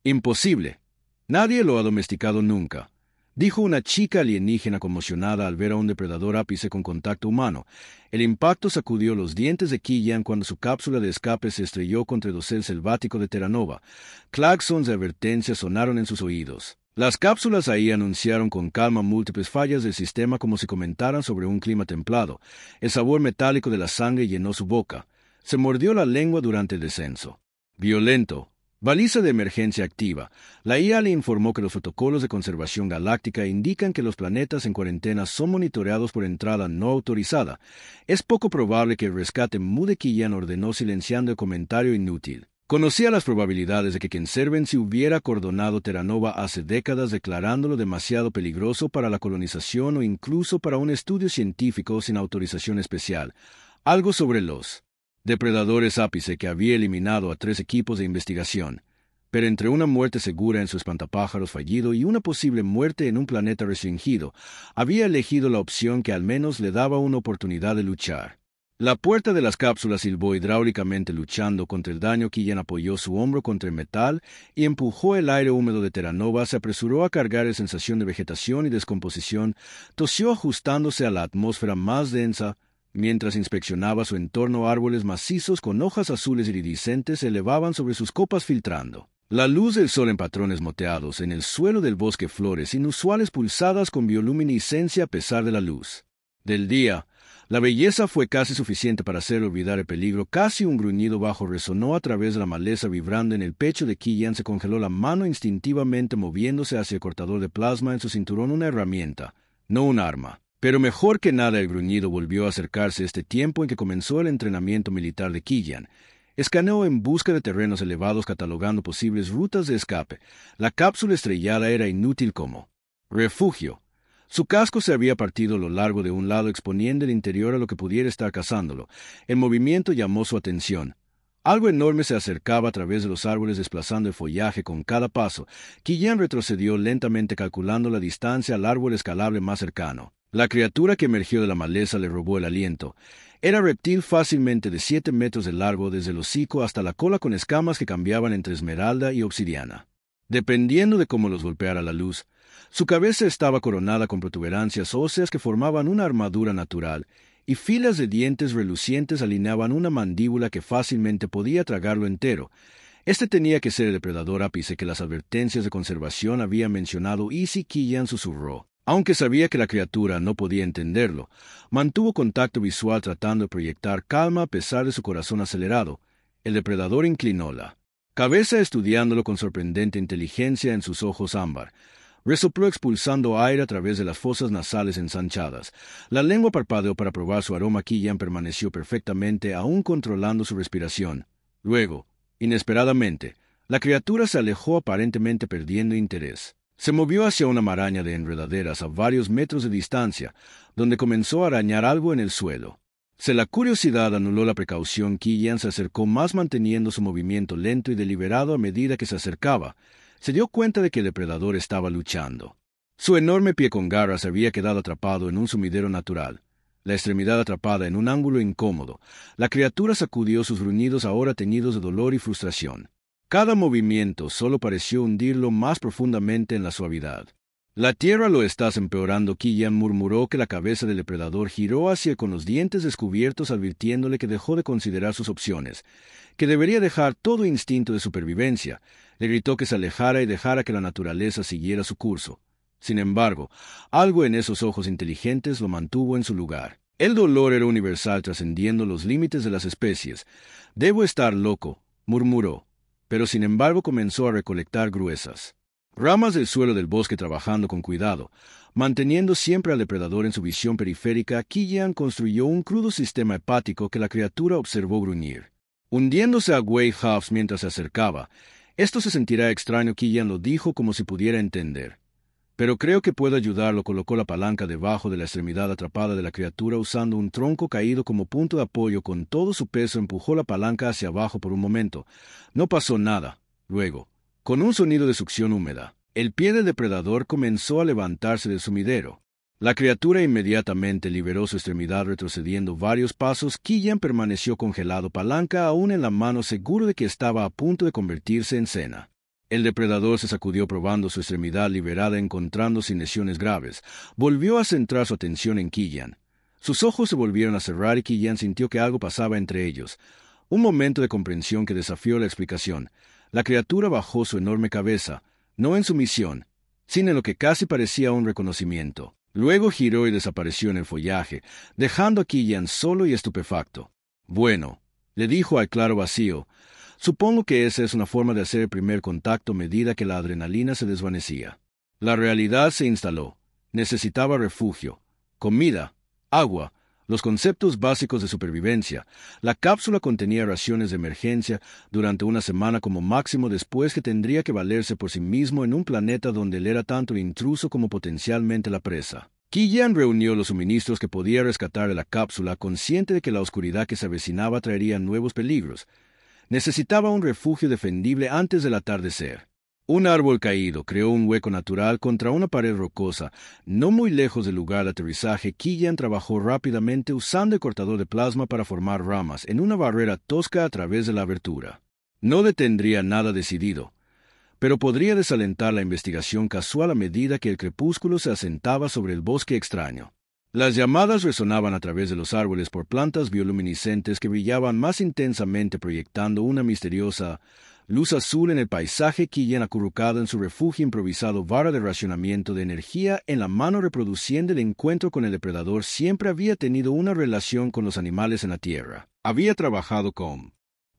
Imposible. Nadie lo ha domesticado nunca, dijo una chica alienígena conmocionada al ver a un depredador ápice con contacto humano. El impacto sacudió los dientes de Killian cuando su cápsula de escape se estrelló contra el dosel selvático de Terra Nova. Claxons de advertencia sonaron en sus oídos. Las cápsulas ahí anunciaron con calma múltiples fallas del sistema como si comentaran sobre un clima templado. El sabor metálico de la sangre llenó su boca. Se mordió la lengua durante el descenso. Violento. Baliza de emergencia activa. La IA le informó que los protocolos de conservación galáctica indican que los planetas en cuarentena son monitoreados por entrada no autorizada. Es poco probable que el rescate mude. Killian ordenó silenciando el comentario inútil. Conocía las probabilidades de que Conservancy hubiera acordonado Terra Nova hace décadas declarándolo demasiado peligroso para la colonización o incluso para un estudio científico sin autorización especial. Algo sobre los depredadores ápice que había eliminado a 3 equipos de investigación. Pero entre una muerte segura en su espantapájaros fallido y una posible muerte en un planeta restringido, había elegido la opción que al menos le daba una oportunidad de luchar. La puerta de las cápsulas silbó hidráulicamente luchando contra el daño. Killian apoyó su hombro contra el metal y empujó el aire húmedo de Terra Nova. Se apresuró a cargar la sensación de vegetación y descomposición, tosió ajustándose a la atmósfera más densa. Mientras inspeccionaba su entorno, árboles macizos con hojas azules iridiscentes se elevaban sobre sus copas filtrando la luz del sol en patrones moteados. En el suelo del bosque, flores inusuales pulsadas con bioluminiscencia a pesar de la luz del día. La belleza fue casi suficiente para hacer olvidar el peligro. Casi un gruñido bajo resonó a través de la maleza vibrando en el pecho de Killian. Se congeló la mano instintivamente moviéndose hacia el cortador de plasma en su cinturón. Una herramienta, no un arma. Pero mejor que nada el gruñido volvió a acercarse este tiempo en que comenzó el entrenamiento militar de Killian. Escaneó en busca de terrenos elevados catalogando posibles rutas de escape. La cápsula estrellada era inútil como refugio. Su casco se había partido a lo largo de un lado exponiendo el interior a lo que pudiera estar cazándolo. El movimiento llamó su atención. Algo enorme se acercaba a través de los árboles desplazando el follaje con cada paso. Killian retrocedió lentamente calculando la distancia al árbol escalable más cercano. La criatura que emergió de la maleza le robó el aliento. Era reptil fácilmente de 7 metros de largo desde el hocico hasta la cola con escamas que cambiaban entre esmeralda y obsidiana. Dependiendo de cómo los golpeara la luz, su cabeza estaba coronada con protuberancias óseas que formaban una armadura natural, y filas de dientes relucientes alineaban una mandíbula que fácilmente podía tragarlo entero. Este tenía que ser el depredador ápice que las advertencias de conservación habían mencionado. Killian susurró. Aunque sabía que la criatura no podía entenderlo, mantuvo contacto visual tratando de proyectar calma a pesar de su corazón acelerado. El depredador inclinó la cabeza estudiándolo con sorprendente inteligencia en sus ojos ámbar. Resopló expulsando aire a través de las fosas nasales ensanchadas. La lengua parpadeó para probar su aroma. Killian permaneció perfectamente, aún controlando su respiración. Luego, inesperadamente, la criatura se alejó aparentemente perdiendo interés. Se movió hacia una maraña de enredaderas a varios metros de distancia, donde comenzó a arañar algo en el suelo. La curiosidad anuló la precaución. Killian se acercó más manteniendo su movimiento lento y deliberado a medida que se acercaba. Se dio cuenta de que el depredador estaba luchando. Su enorme pie con garras había quedado atrapado en un sumidero natural, la extremidad atrapada en un ángulo incómodo. La criatura sacudió sus gruñidos ahora teñidos de dolor y frustración. Cada movimiento solo pareció hundirlo más profundamente en la suavidad. La tierra lo estás empeorando. Killian murmuró que la cabeza del depredador giró hacia con los dientes descubiertos, advirtiéndole que dejó de considerar sus opciones, que debería dejar todo instinto de supervivencia. Le gritó que se alejara y dejara que la naturaleza siguiera su curso. Sin embargo, algo en esos ojos inteligentes lo mantuvo en su lugar. El dolor era universal, trascendiendo los límites de las especies. «Debo estar loco», murmuró, pero sin embargo comenzó a recolectar gruesas ramas del suelo del bosque trabajando con cuidado. Manteniendo siempre al depredador en su visión periférica, Killian construyó un crudo sistema hepático que la criatura observó gruñir, hundiéndose a Wade Huffs mientras se acercaba. «Esto se sentirá extraño», Killian lo dijo como si pudiera entender. «Pero creo que puedo ayudarlo». Colocó la palanca debajo de la extremidad atrapada de la criatura usando un tronco caído como punto de apoyo. Con todo su peso empujó la palanca hacia abajo por un momento. No pasó nada. Luego, con un sonido de succión húmeda, el pie del depredador comenzó a levantarse del sumidero. La criatura inmediatamente liberó su extremidad retrocediendo varios pasos. Killian permaneció congelado, palanca aún en la mano, seguro de que estaba a punto de convertirse en cena. El depredador se sacudió probando su extremidad liberada encontrando sin lesiones graves. Volvió a centrar su atención en Killian. Sus ojos se volvieron a cerrar y Killian sintió que algo pasaba entre ellos. Un momento de comprensión que desafió la explicación. La criatura bajó su enorme cabeza, no en sumisión, sino en lo que casi parecía un reconocimiento. Luego giró y desapareció en el follaje, dejando a Killian solo y estupefacto. «Bueno», le dijo al claro vacío, «supongo que esa es una forma de hacer el primer contacto a medida que la adrenalina se desvanecía». La realidad se instaló. Necesitaba refugio, comida, agua, los conceptos básicos de supervivencia. La cápsula contenía raciones de emergencia durante una semana como máximo después que tendría que valerse por sí mismo en un planeta donde él era tanto el intruso como potencialmente la presa. Killian reunió los suministros que podía rescatar de la cápsula, consciente de que la oscuridad que se avecinaba traería nuevos peligros. Necesitaba un refugio defendible antes del atardecer. Un árbol caído creó un hueco natural contra una pared rocosa. No muy lejos del lugar de aterrizaje, Killian trabajó rápidamente usando el cortador de plasma para formar ramas en una barrera tosca a través de la abertura. No detendría nada decidido, pero podría desalentar la investigación casual a medida que el crepúsculo se asentaba sobre el bosque extraño. Las llamadas resonaban a través de los árboles por plantas bioluminiscentes que brillaban más intensamente proyectando una misteriosa luz azul en el paisaje. Killian, acurrucado en su refugio improvisado vara de racionamiento de energía en la mano reproduciendo el encuentro con el depredador, siempre había tenido una relación con los animales en la tierra. Había trabajado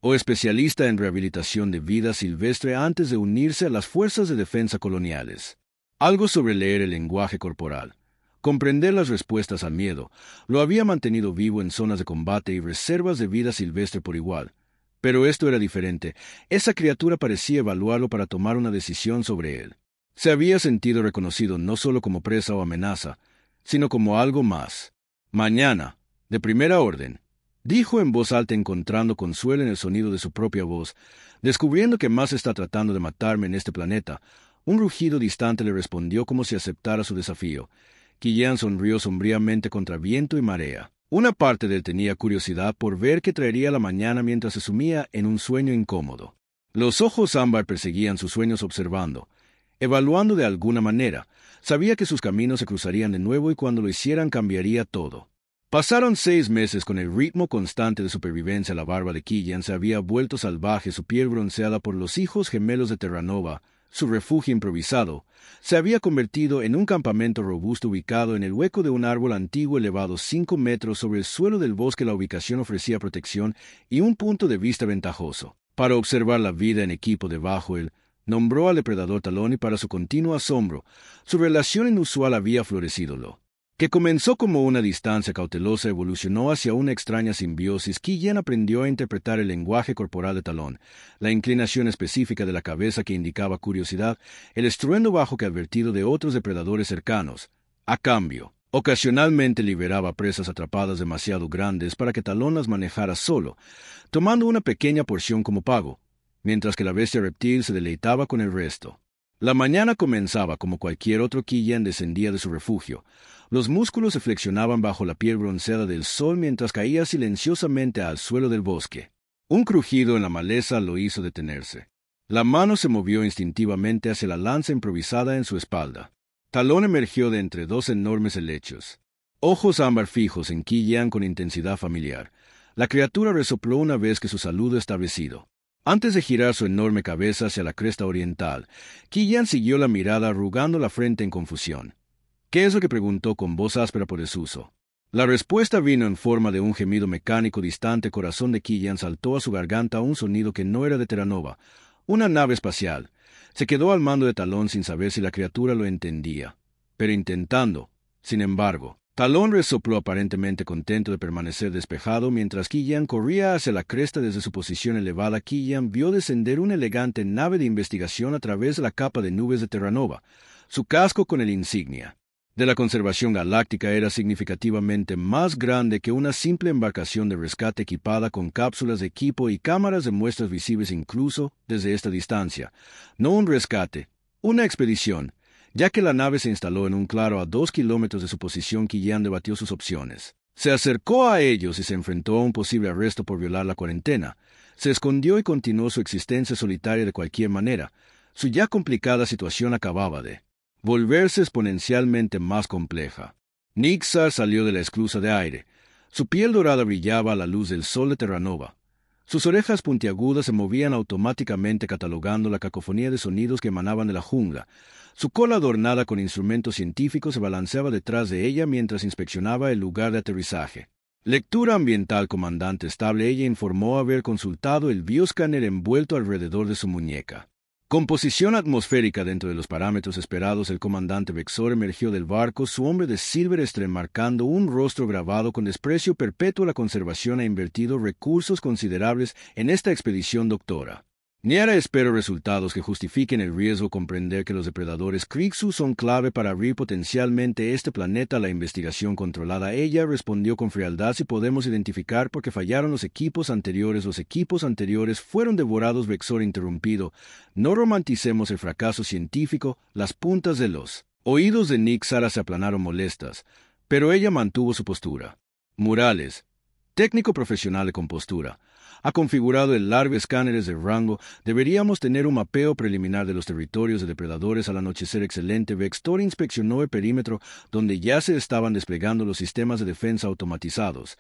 o especialista en rehabilitación de vida silvestre antes de unirse a las fuerzas de defensa coloniales. Algo sobre leer el lenguaje corporal, comprender las respuestas al miedo, lo había mantenido vivo en zonas de combate y reservas de vida silvestre por igual. Pero esto era diferente. Esa criatura parecía evaluarlo para tomar una decisión sobre él. Se había sentido reconocido no solo como presa o amenaza, sino como algo más. «Mañana, de primera orden», dijo en voz alta, encontrando consuelo en el sonido de su propia voz. «Descubriendo que más está tratando de matarme en este planeta». Un rugido distante le respondió como si aceptara su desafío. Killian sonrió sombríamente contra viento y marea. Una parte de él tenía curiosidad por ver qué traería la mañana mientras se sumía en un sueño incómodo. Los ojos ámbar perseguían sus sueños observando, evaluando de alguna manera. Sabía que sus caminos se cruzarían de nuevo y cuando lo hicieran cambiaría todo. Pasaron 6 meses con el ritmo constante de supervivencia. La barba de Killian se había vuelto salvaje, su piel bronceada por los hijos gemelos de Terranova. Su refugio improvisado se había convertido en un campamento robusto ubicado en el hueco de un árbol antiguo elevado 5 metros sobre el suelo del bosque. La ubicación ofrecía protección y un punto de vista ventajoso para observar la vida en equipo debajo él. Nombró al depredador Talón y para su continuo asombro, su relación inusual había florecido. Lo que comenzó como una distancia cautelosa evolucionó hacia una extraña simbiosis. Killian aprendió a interpretar el lenguaje corporal de Talón, la inclinación específica de la cabeza que indicaba curiosidad, el estruendo bajo que advertido de otros depredadores cercanos. A cambio, ocasionalmente liberaba presas atrapadas demasiado grandes para que Talón las manejara solo, tomando una pequeña porción como pago, mientras que la bestia reptil se deleitaba con el resto. La mañana comenzaba como cualquier otro. Killian descendía de su refugio. Los músculos se flexionaban bajo la piel bronceada del sol mientras caía silenciosamente al suelo del bosque. Un crujido en la maleza lo hizo detenerse. La mano se movió instintivamente hacia la lanza improvisada en su espalda. Talón emergió de entre 2 enormes helechos. Ojos ámbar fijos en Killian con intensidad familiar. La criatura resopló una vez que su saludo establecido. Antes de girar su enorme cabeza hacia la cresta oriental, Killian siguió la mirada arrugando la frente en confusión. «¿Qué es lo que?», preguntó con voz áspera por desuso. La respuesta vino en forma de un gemido mecánico distante. El corazón de Killian saltó a su garganta, un sonido que no era de Terranova, una nave espacial. Se quedó al mando de Talón sin saber si la criatura lo entendía, pero intentando. Sin embargo, Talón resopló aparentemente contento de permanecer despejado mientras Killian corría hacia la cresta desde su posición elevada. Killian vio descender una elegante nave de investigación a través de la capa de nubes de Terranova, su casco con el insignia de la Conservación Galáctica era significativamente más grande que una simple embarcación de rescate equipada con cápsulas de equipo y cámaras de muestras visibles incluso desde esta distancia. No un rescate, una expedición, ya que la nave se instaló en un claro a 2 kilómetros de su posición. Killian debatió sus opciones. Se acercó a ellos y se enfrentó a un posible arresto por violar la cuarentena. Se escondió y continuó su existencia solitaria de cualquier manera. Su ya complicada situación acababa de volverse exponencialmente más compleja. Nixar salió de la esclusa de aire. Su piel dorada brillaba a la luz del sol de Terranova. Sus orejas puntiagudas se movían automáticamente catalogando la cacofonía de sonidos que emanaban de la jungla. Su cola adornada con instrumentos científicos se balanceaba detrás de ella mientras inspeccionaba el lugar de aterrizaje. Lectura ambiental, comandante estable. Ella informó haber consultado el bioscáner envuelto alrededor de su muñeca. Composición atmosférica dentro de los parámetros esperados. El comandante Vexor emergió del barco, su hombre de Silverstream marcando un rostro grabado con desprecio perpetuo. La conservación ha invertido recursos considerables en esta expedición, doctora. Ni ahora espero resultados que justifiquen el riesgo. Comprender que los depredadores Krixus son clave para abrir potencialmente este planeta a la investigación controlada. Ella respondió con frialdad. Si podemos identificar por qué fallaron los equipos anteriores. Los equipos anteriores fueron devorados. Vexor interrumpido. No romanticemos el fracaso científico. Las puntas de los oídos de Nick Sara se aplanaron molestas, pero ella mantuvo su postura. Morales, técnico profesional de compostura, ha configurado el largo escáneres de rango. Deberíamos tener un mapeo preliminar de los territorios de depredadores al anochecer. Excelente. Vexor inspeccionó el perímetro donde ya se estaban desplegando los sistemas de defensa automatizados.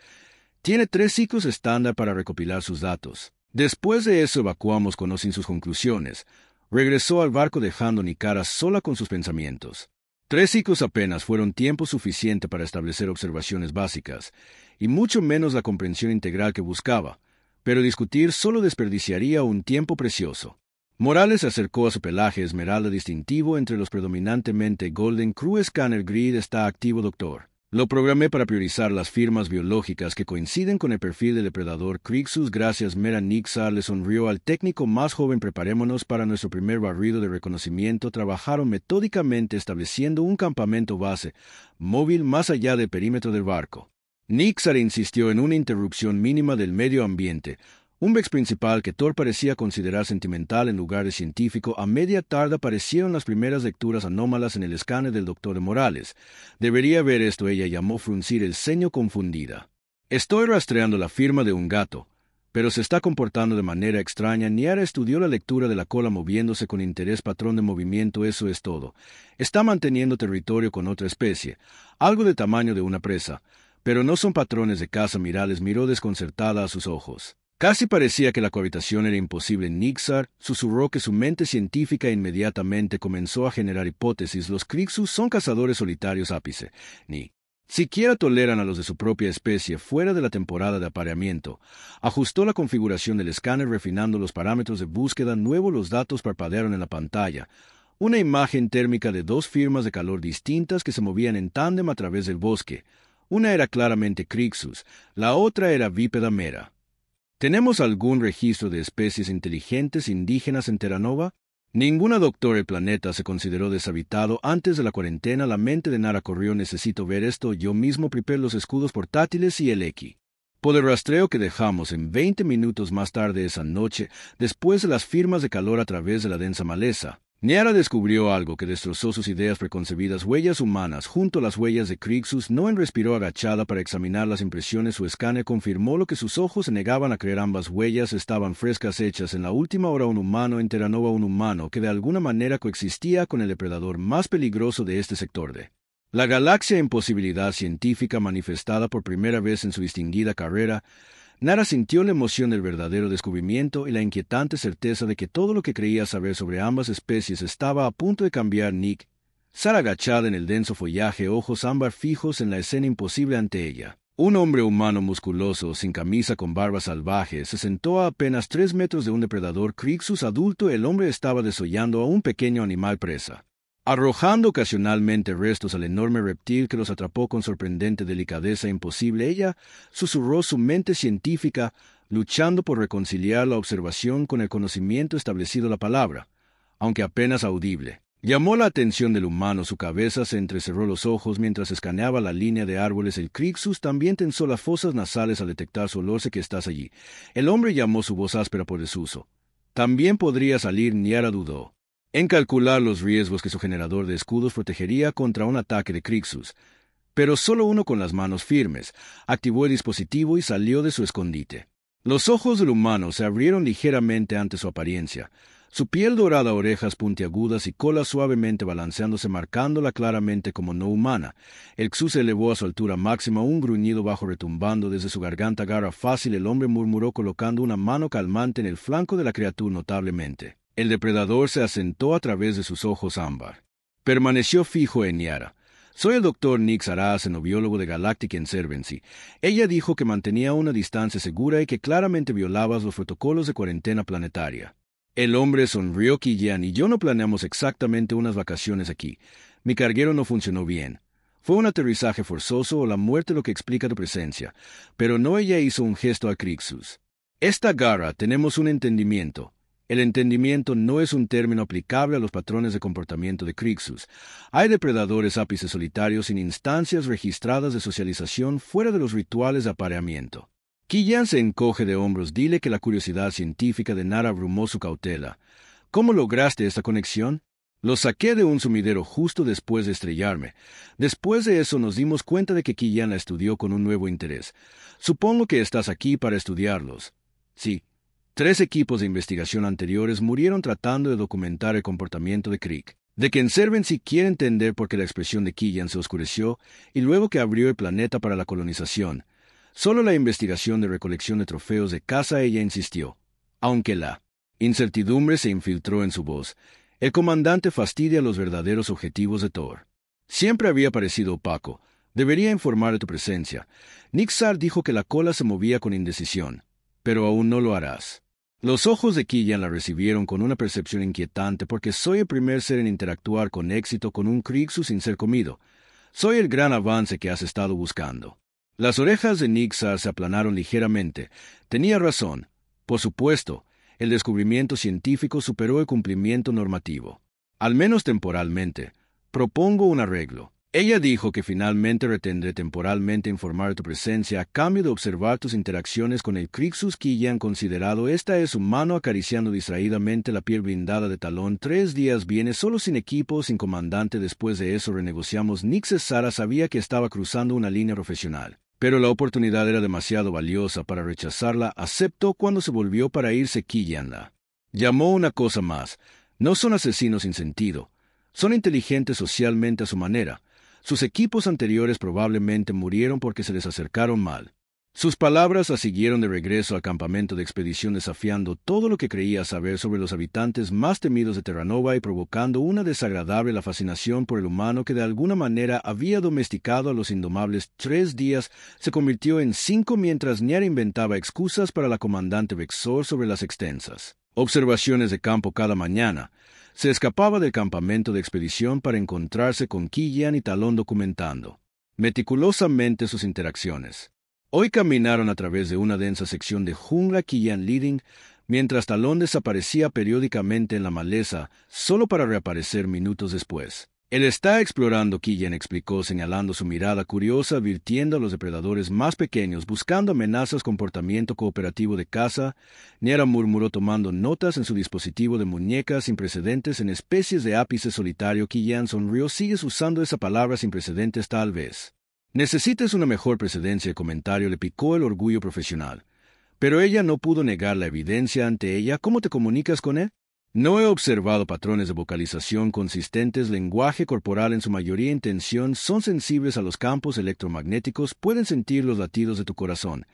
Tiene 3 ciclos estándar para recopilar sus datos. Después de eso evacuamos con o sin sus conclusiones. Regresó al barco dejando Nicara sola con sus pensamientos. 3 ciclos apenas fueron tiempo suficiente para establecer observaciones básicas, y mucho menos la comprensión integral que buscaba. Pero discutir solo desperdiciaría un tiempo precioso. Morales se acercó a su pelaje esmeralda distintivo entre los predominantemente Golden Crew. Scanner Grid está activo, doctor. Lo programé para priorizar las firmas biológicas que coinciden con el perfil del depredador Krixus. Gracias, Mera. Nixar le sonrió al técnico más joven. Preparémonos para nuestro primer barrido de reconocimiento. Trabajaron metódicamente estableciendo un campamento base móvil más allá del perímetro del barco. Nixar insistió en una interrupción mínima del medio ambiente. Un Vex principal que Thor parecía considerar sentimental en lugar de científico. A media tarde aparecieron las primeras lecturas anómalas en el escáner del doctor de Morales. Debería ver esto. Ella llamó fruncir el ceño confundida. Estoy rastreando la firma de un gato, pero se está comportando de manera extraña. Niara estudió la lectura de la cola moviéndose con interés. Patrón de movimiento, eso es todo. Está manteniendo territorio con otra especie, algo del tamaño de una presa. Pero no son patrones de caza. Morales miró desconcertada a sus ojos. Casi parecía que la cohabitación era imposible. Nixar susurró que su mente científica inmediatamente comenzó a generar hipótesis. Los Krixus son cazadores solitarios ápice. Ni siquiera toleran a los de su propia especie fuera de la temporada de apareamiento. Ajustó la configuración del escáner refinando los parámetros de búsqueda. Nuevo los datos parpadearon en la pantalla. Una imagen térmica de 2 firmas de calor distintas que se movían en tándem a través del bosque. Una era claramente Krixus, la otra era Bípeda Mera. ¿Tenemos algún registro de especies inteligentes indígenas en Terranova? Ninguna, doctor. El planeta se consideró deshabitado antes de la cuarentena. La mente de Nara corrió. Necesito ver esto. Yo mismo preparé los escudos portátiles y el equi. Por el rastreo que dejamos en 20 minutos más tarde esa noche, después de las firmas de calor a través de la densa maleza, Niara descubrió algo que destrozó sus ideas preconcebidas. Huellas humanas junto a las huellas de Krixus. No respiró agachada para examinar las impresiones. Su escáner confirmó lo que sus ojos se negaban a creer. Ambas huellas estaban frescas, hechas en la última hora. Un humano en Terranova, un humano que de alguna manera coexistía con el depredador más peligroso de este sector de la galaxia. Imposibilidad científica manifestada por primera vez en su distinguida carrera. Nara sintió la emoción del verdadero descubrimiento y la inquietante certeza de que todo lo que creía saber sobre ambas especies estaba a punto de cambiar. Nick Sara, agachada en el denso follaje, ojos ámbar fijos en la escena imposible ante ella. Un hombre humano musculoso, sin camisa, con barba salvaje, se sentó a apenas 3 metros de un depredador Krixus adulto. El hombre estaba desollando a un pequeño animal presa, arrojando ocasionalmente restos al enorme reptil que los atrapó con sorprendente delicadeza. Imposible. Ella susurró, su mente científica luchando por reconciliar la observación con el conocimiento establecido. La palabra, aunque apenas audible, llamó la atención del humano. Su cabeza se entrecerró los ojos mientras escaneaba la línea de árboles. El Krixus también tensó las fosas nasales al detectar su olor. Sé que estás allí. El hombre llamó, su voz áspera por desuso. También podría salir. Niara dudó en calcular los riesgos que su generador de escudos protegería contra un ataque de Krixus, pero solo uno con las manos firmes. Activó el dispositivo y salió de su escondite. Los ojos del humano se abrieron ligeramente ante su apariencia. Su piel dorada, orejas puntiagudas y cola suavemente balanceándose marcándola claramente como no humana. El Xu se elevó a su altura máxima, un gruñido bajo retumbando desde su garganta. Garra fácil, el hombre murmuró colocando una mano calmante en el flanco de la criatura notablemente. El depredador se asentó a través de sus ojos ámbar. Permaneció fijo en Niara. Soy el Dr. Nix Araz, xenobiólogo de Galactic Conservancy. Ella dijo que mantenía una distancia segura y que claramente violabas los protocolos de cuarentena planetaria. El hombre sonrió. Killian y yo no planeamos exactamente unas vacaciones aquí. Mi carguero no funcionó bien. Fue un aterrizaje forzoso o la muerte lo que explica tu presencia. Pero no. Ella hizo un gesto a Crixus. Esta Garra, tenemos un entendimiento. El entendimiento no es un término aplicable a los patrones de comportamiento de Crixus. Hay depredadores ápices solitarios sin instancias registradas de socialización fuera de los rituales de apareamiento. Killian se encoge de hombros. Dile que la curiosidad científica de Nara abrumó su cautela. ¿Cómo lograste esta conexión? Lo saqué de un sumidero justo después de estrellarme. Después de eso nos dimos cuenta de que Killian la estudió con un nuevo interés. Supongo que estás aquí para estudiarlos. Sí. 3 equipos de investigación anteriores murieron tratando de documentar el comportamiento de Krieg. De que Conservancy quiere entender por qué la expresión de Killian se oscureció y luego que abrió el planeta para la colonización. Solo la investigación de recolección de trofeos de caza. Ella insistió. Aunque la incertidumbre se infiltró en su voz. El comandante fastidia los verdaderos objetivos de Thor. Siempre había parecido opaco. Debería informar de tu presencia. Nixar dijo que la cola se movía con indecisión. Pero aún no lo harás. Los ojos de Killian la recibieron con una percepción inquietante porque soy el primer ser en interactuar con éxito con un Crixus sin ser comido. Soy el gran avance que has estado buscando. Las orejas de Nixar se aplanaron ligeramente. Tenía razón. Por supuesto, el descubrimiento científico superó el cumplimiento normativo. Al menos temporalmente. Propongo un arreglo. Ella dijo que finalmente retendré temporalmente informar de tu presencia a cambio de observar tus interacciones con el Crixus Killian considerado. Esta es su mano acariciando distraídamente la piel blindada de Talón. 3 días viene solo sin equipo, sin comandante. Después de eso renegociamos. Nixes Sara sabía que estaba cruzando una línea profesional. Pero la oportunidad era demasiado valiosa para rechazarla. Aceptó cuando se volvió para irse. Killian la llamó una cosa más. No son asesinos sin sentido. Son inteligentes socialmente a su manera. Sus equipos anteriores probablemente murieron porque se les acercaron mal. Sus palabras la siguieron de regreso al campamento de expedición desafiando todo lo que creía saber sobre los habitantes más temidos de Terranova y provocando una desagradable la fascinación por el humano que de alguna manera había domesticado a los indomables. 3 días se convirtió en 5 mientras Niara inventaba excusas para la comandante Vexor sobre las extensas observaciones de campo cada mañana. Se escapaba del campamento de expedición para encontrarse con Killian y Talón documentando meticulosamente sus interacciones. Hoy caminaron a través de una densa sección de jungla, Killian leading, mientras Talón desaparecía periódicamente en la maleza, solo para reaparecer minutos después. Él está explorando, Killian explicó señalando su mirada curiosa, advirtiendo a los depredadores más pequeños, buscando amenazas, comportamiento cooperativo de caza. Niara murmuró tomando notas en su dispositivo de muñecas sin precedentes en especies de ápice solitario. Killian sonrió. Sigues usando esa palabra sin precedentes tal vez. Necesitas una mejor precedencia. El comentario le picó el orgullo profesional. Pero ella no pudo negar la evidencia ante ella. ¿Cómo te comunicas con él? No he observado patrones de vocalización consistentes. Lenguaje corporal en su mayoría intención. Son sensibles a los campos electromagnéticos. Pueden sentir los latidos de tu corazón.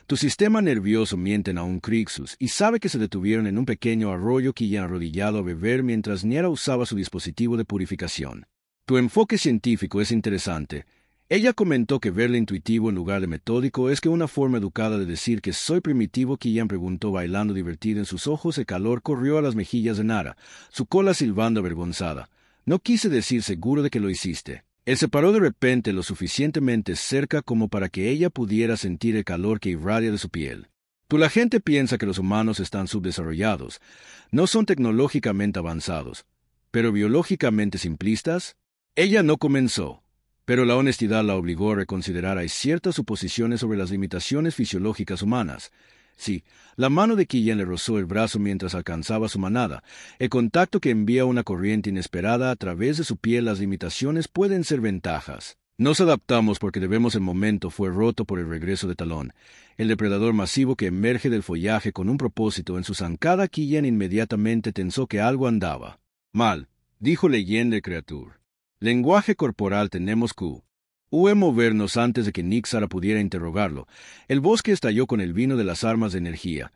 Tu sistema nervioso mienten a un Crixus y sabe que se detuvieron en un pequeño arroyo. Killian arrodillado a beber mientras Niara usaba su dispositivo de purificación. Tu enfoque científico es interesante. Ella comentó que verle intuitivo en lugar de metódico es que una forma educada de decir que soy primitivo. Killian preguntó bailando divertido en sus ojos. El calor corrió a las mejillas de Nara, su cola silbando avergonzada. No quise decir seguro de que lo hiciste. Él se paró de repente lo suficientemente cerca como para que ella pudiera sentir el calor que irradia de su piel. La gente piensa que los humanos están subdesarrollados. No son tecnológicamente avanzados, pero biológicamente simplistas. Ella no comenzó. Pero la honestidad la obligó a reconsiderar. Hay ciertas suposiciones sobre las limitaciones fisiológicas humanas. Sí, la mano de Killian le rozó el brazo mientras alcanzaba su manada. El contacto que envía una corriente inesperada a través de su piel. Las limitaciones pueden ser ventajas. Nos adaptamos porque debemos el momento fue roto por el regreso de Talón, el depredador masivo que emerge del follaje con un propósito en su zancada. Killian inmediatamente pensó que algo andaba mal, dijo leyendo Creature. Lenguaje corporal tenemos Q. Movernos antes de que Nixara pudiera interrogarlo. El bosque estalló con el vino de las armas de energía.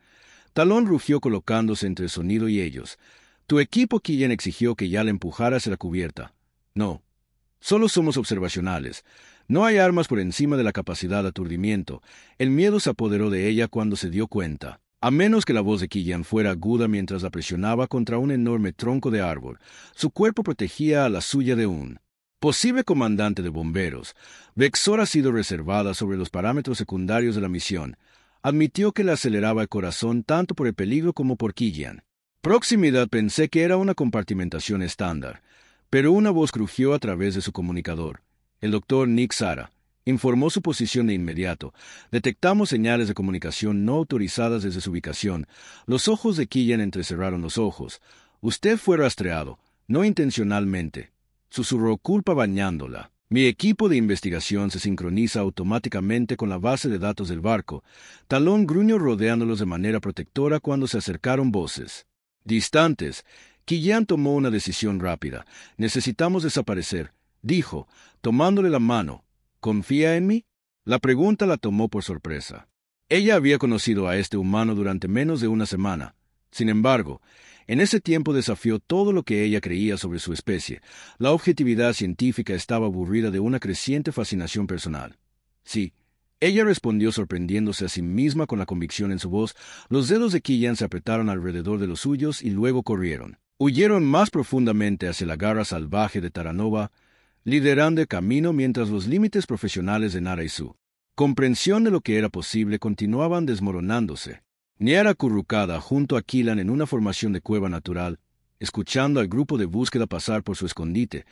Talón rugió colocándose entre el sonido y ellos. Tu equipo, Killian exigió que ya le empujara hacia la cubierta. No. Solo somos observacionales. No hay armas por encima de la capacidad de aturdimiento. El miedo se apoderó de ella cuando se dio cuenta. A menos que la voz de Killian fuera aguda mientras la presionaba contra un enorme tronco de árbol, su cuerpo protegía a la suya de un posible comandante de bomberos. Vexor ha sido reservada sobre los parámetros secundarios de la misión. Admitió que le aceleraba el corazón tanto por el peligro como por Killian. Proximidad pensé que era una compartimentación estándar. Pero una voz crujió a través de su comunicador. El doctor Nick Sara informó su posición de inmediato. Detectamos señales de comunicación no autorizadas desde su ubicación. Los ojos de Killian entrecerraron los ojos. Usted fue rastreado, no intencionalmente. Susurró culpa bañándola. Mi equipo de investigación se sincroniza automáticamente con la base de datos del barco. Talón gruñó rodeándolos de manera protectora cuando se acercaron voces distantes. Killian tomó una decisión rápida. Necesitamos desaparecer, dijo, tomándole la mano. ¿Confía en mí? La pregunta la tomó por sorpresa. Ella había conocido a este humano durante menos de una semana. Sin embargo, en ese tiempo desafió todo lo que ella creía sobre su especie. La objetividad científica estaba aburrida de una creciente fascinación personal. Sí. Ella respondió sorprendiéndose a sí misma con la convicción en su voz. Los dedos de Killian se apretaron alrededor de los suyos y luego corrieron. Huyeron más profundamente hacia la garra salvaje de Taranova, liderando el camino mientras los límites profesionales de Nara y su comprensión de lo que era posible continuaban desmoronándose. Niara acurrucada junto a Killian en una formación de cueva natural, escuchando al grupo de búsqueda pasar por su escondite.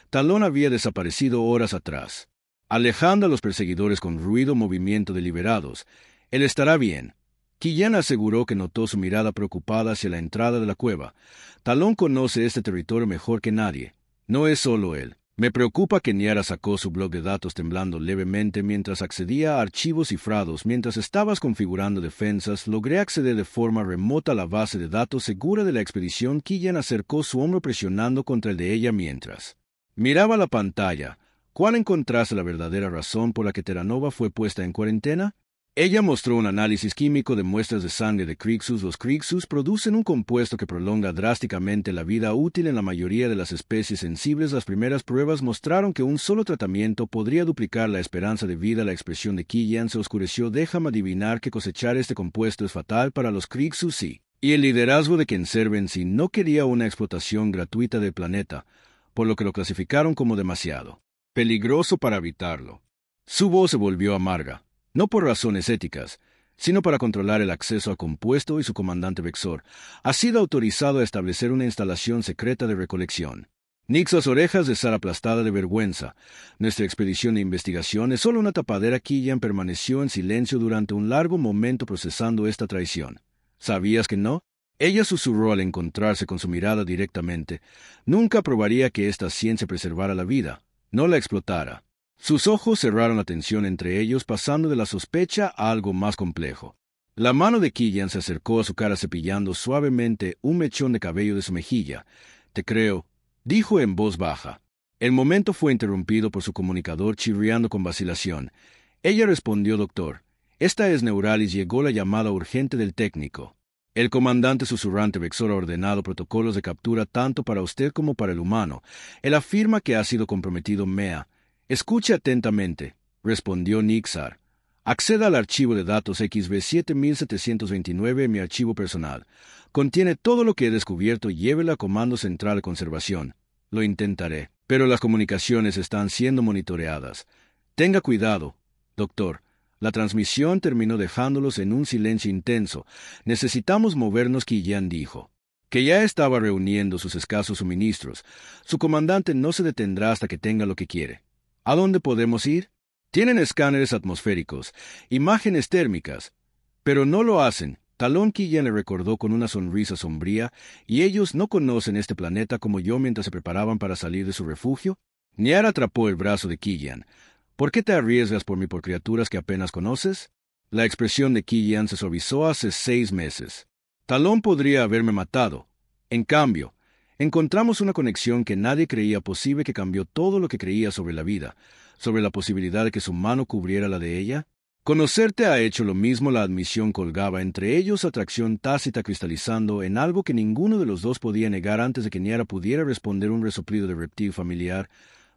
Talón había desaparecido horas atrás, alejando a los perseguidores con ruido movimiento deliberados. Él estará bien. Killian aseguró que notó su mirada preocupada hacia la entrada de la cueva. Talón conoce este territorio mejor que nadie. No es solo él. Me preocupa que Niara sacó su bloc de datos temblando levemente mientras accedía a archivos cifrados. Mientras estabas configurando defensas, logré acceder de forma remota a la base de datos segura de la expedición. Killian acercó su hombro presionando contra el de ella mientras miraba la pantalla. ¿Cuál encontraste la verdadera razón por la que Terranova fue puesta en cuarentena? Ella mostró un análisis químico de muestras de sangre de Crixus. Los Crixus producen un compuesto que prolonga drásticamente la vida útil en la mayoría de las especies sensibles. Las primeras pruebas mostraron que un solo tratamiento podría duplicar la esperanza de vida. La expresión de Killian se oscureció. Déjame adivinar que cosechar este compuesto es fatal para los Crixus, sí. Y el liderazgo de Kenservency no quería una explotación gratuita del planeta, por lo que lo clasificaron como demasiado peligroso para evitarlo. Su voz se volvió amarga. No por razones éticas, sino para controlar el acceso al compuesto y su comandante Vexor ha sido autorizado a establecer una instalación secreta de recolección. Nix, las orejas de Sara aplastada de vergüenza. Nuestra expedición de investigación es solo una tapadera. Killian permaneció en silencio durante un largo momento procesando esta traición. ¿Sabías que no? Ella susurró al encontrarse con su mirada directamente. Nunca probaría que esta ciencia preservara la vida, no la explotara. Sus ojos cerraron la tensión entre ellos, pasando de la sospecha a algo más complejo. La mano de Killian se acercó a su cara cepillando suavemente un mechón de cabello de su mejilla. Te creo, dijo en voz baja. El momento fue interrumpido por su comunicador chirriando con vacilación. Ella respondió, doctor. Esta es Neuralis. Llegó la llamada urgente del técnico. El comandante susurrante Vexor ha ordenado protocolos de captura tanto para usted como para el humano. Él afirma que ha sido comprometido Mea. Escuche atentamente, respondió Nixar. Acceda al archivo de datos XB7729 en mi archivo personal. Contiene todo lo que he descubierto y llévela a Comando Central de Conservación. Lo intentaré, pero las comunicaciones están siendo monitoreadas. Tenga cuidado, doctor. La transmisión terminó dejándolos en un silencio intenso. Necesitamos movernos, Killian dijo. Que ya estaba reuniendo sus escasos suministros. Su comandante no se detendrá hasta que tenga lo que quiere. ¿A dónde podemos ir? Tienen escáneres atmosféricos, imágenes térmicas, pero no lo hacen. Talón, Killian le recordó con una sonrisa sombría, y ellos no conocen este planeta como yo mientras se preparaban para salir de su refugio. Niara atrapó el brazo de Killian. ¿Por qué te arriesgas por mí por criaturas que apenas conoces? La expresión de Killian se suavizó hace 6 meses. Talón podría haberme matado. En cambio, encontramos una conexión que nadie creía posible que cambió todo lo que creía sobre la vida, sobre la posibilidad de que su mano cubriera la de ella. Conocerte ha hecho lo mismo. La admisión colgaba entre ellos, atracción tácita cristalizando en algo que ninguno de los dos podía negar antes de que Niara pudiera responder. Un resoplido de reptil familiar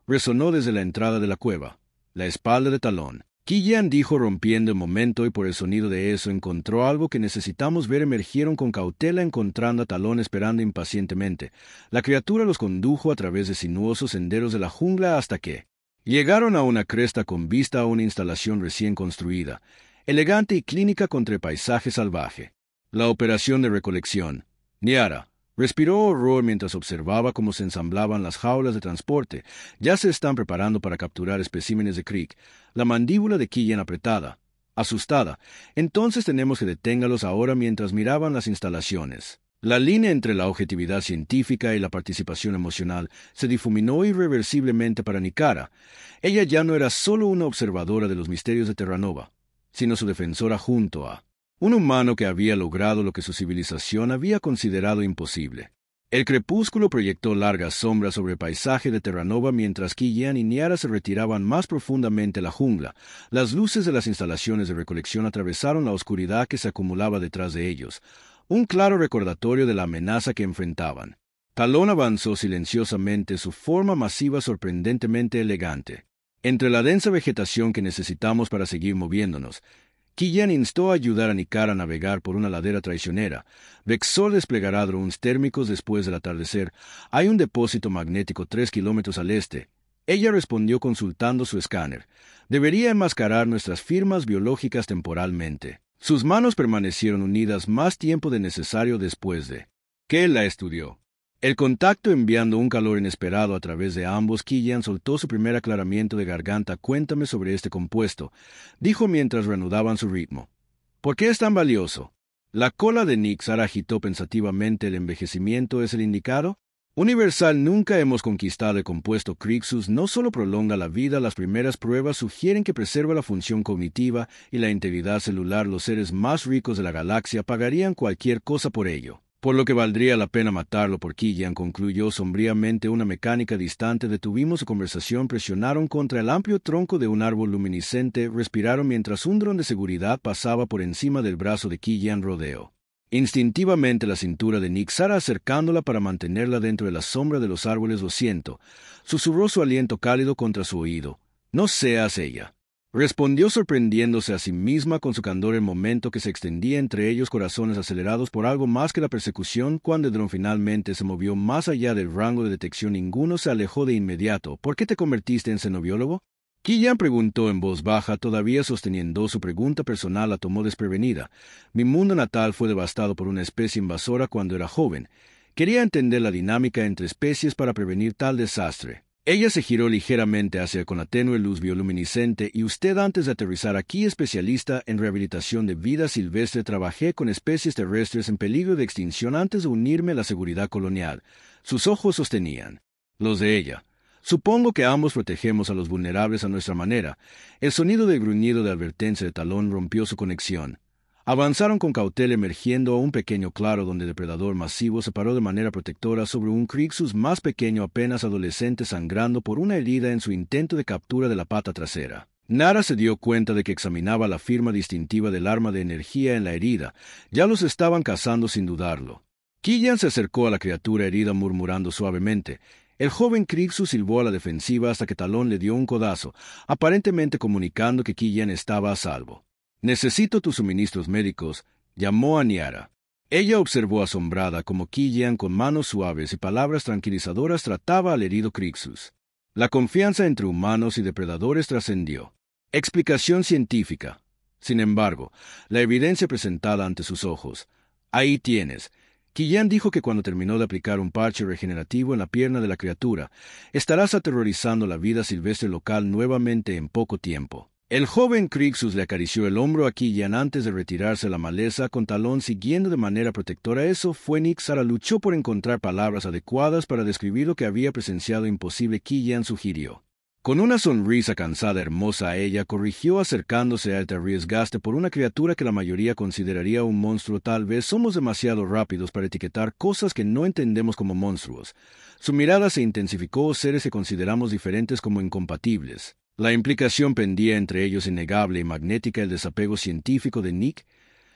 resonó desde la entrada de la cueva, la espalda de Talón. Killian dijo rompiendo el momento, y por el sonido de eso encontró algo que necesitamos ver. Emergieron con cautela, encontrando a Talón esperando impacientemente. La criatura los condujo a través de sinuosos senderos de la jungla hasta que llegaron a una cresta con vista a una instalación recién construida, elegante y clínica contra el paisaje salvaje. La operación de recolección. Niara respiró horror mientras observaba cómo se ensamblaban las jaulas de transporte. Ya se están preparando para capturar especímenes de Creek. La mandíbula de Killian apretada, asustada. Entonces tenemos que deténgalos ahora. Mientras miraban las instalaciones, la línea entre la objetividad científica y la participación emocional se difuminó irreversiblemente para Nicara. Ella ya no era solo una observadora de los misterios de Terranova, sino su defensora junto a un humano que había logrado lo que su civilización había considerado imposible. El crepúsculo proyectó largas sombras sobre el paisaje de Terranova mientras Killian y Niara se retiraban más profundamente a la jungla. Las luces de las instalaciones de recolección atravesaron la oscuridad que se acumulaba detrás de ellos, un claro recordatorio de la amenaza que enfrentaban. Talón avanzó silenciosamente, su forma masiva sorprendentemente elegante. Entre la densa vegetación que necesitamos para seguir moviéndonos, Killian instó a ayudar a Nicara a navegar por una ladera traicionera. Vexor desplegará drones térmicos después del atardecer. Hay un depósito magnético 3 kilómetros al este. Ella respondió consultando su escáner. Debería enmascarar nuestras firmas biológicas temporalmente. Sus manos permanecieron unidas más tiempo de necesario después de que él la estudió. El contacto enviando un calor inesperado a través de ambos. Killian soltó su primer aclaramiento de garganta. Cuéntame sobre este compuesto, dijo mientras reanudaban su ritmo. ¿Por qué es tan valioso? La cola de Nixar agitó pensativamente. ¿El envejecimiento es el indicado? Universal. Nunca hemos conquistado el compuesto Crixus. No solo prolonga la vida, las primeras pruebas sugieren que preserva la función cognitiva y la integridad celular. Los seres más ricos de la galaxia pagarían cualquier cosa por ello, por lo que valdría la pena matarlo. Por Killian concluyó sombríamente. Una mecánica distante. Detuvimos su conversación. Presionaron contra el amplio tronco de un árbol luminiscente. Respiraron mientras un dron de seguridad pasaba por encima del brazo de Killian. Rodeó instintivamente la cintura de Nixara, acercándola para mantenerla dentro de la sombra de los árboles. Lo siento, susurró su aliento cálido contra su oído. No seas ella, respondió sorprendiéndose a sí misma con su candor. El momento que se extendía entre ellos, corazones acelerados por algo más que la persecución. Cuando el dron finalmente se movió más allá del rango de detección, ninguno se alejó de inmediato. ¿Por qué te convertiste en xenobiólogo? Killian preguntó en voz baja, todavía sosteniendo su pregunta personal. La tomó desprevenida. Mi mundo natal fue devastado por una especie invasora cuando era joven. Quería entender la dinámica entre especies para prevenir tal desastre. Ella se giró ligeramente hacia con la tenue luz bioluminiscente. ¿Y usted antes de aterrizar aquí? Especialista en rehabilitación de vida silvestre. Trabajé con especies terrestres en peligro de extinción antes de unirme a la seguridad colonial. Sus ojos sostenían los de ella. Supongo que ambos protegemos a los vulnerables a nuestra manera. El sonido del gruñido de advertencia de Talón rompió su conexión. Avanzaron con cautela, emergiendo a un pequeño claro donde el depredador masivo se paró de manera protectora sobre un Crixus más pequeño, apenas adolescente, sangrando por una herida en su intento de captura de la pata trasera. Nara se dio cuenta de que examinaba la firma distintiva del arma de energía en la herida. Ya los estaban cazando sin dudarlo. Killian se acercó a la criatura herida murmurando suavemente. El joven Crixus silbó a la defensiva hasta que Talón le dio un codazo, aparentemente comunicando que Killian estaba a salvo. Necesito tus suministros médicos, llamó a Niara. Ella observó asombrada cómo Killian, con manos suaves y palabras tranquilizadoras, trataba al herido Crixus. La confianza entre humanos y depredadores trascendió explicación científica. Sin embargo, la evidencia presentada ante sus ojos. Ahí tienes. Killian dijo que cuando terminó de aplicar un parche regenerativo en la pierna de la criatura, estarás aterrorizando la vida silvestre local nuevamente en poco tiempo. El joven Crixus le acarició el hombro a Killian antes de retirarse a la maleza, con Talón siguiendo de manera protectora. Eso fue. Nixara luchó por encontrar palabras adecuadas para describir lo que había presenciado. Imposible, Killian sugirió. Con una sonrisa cansada hermosa a ella, corrigió acercándose a él: te arriesgaste por una criatura que la mayoría consideraría un monstruo. Tal vez somos demasiado rápidos para etiquetar cosas que no entendemos como monstruos. Su mirada se intensificó: seres que consideramos diferentes como incompatibles. La implicación pendía entre ellos innegable y magnética: el desapego científico de Nick.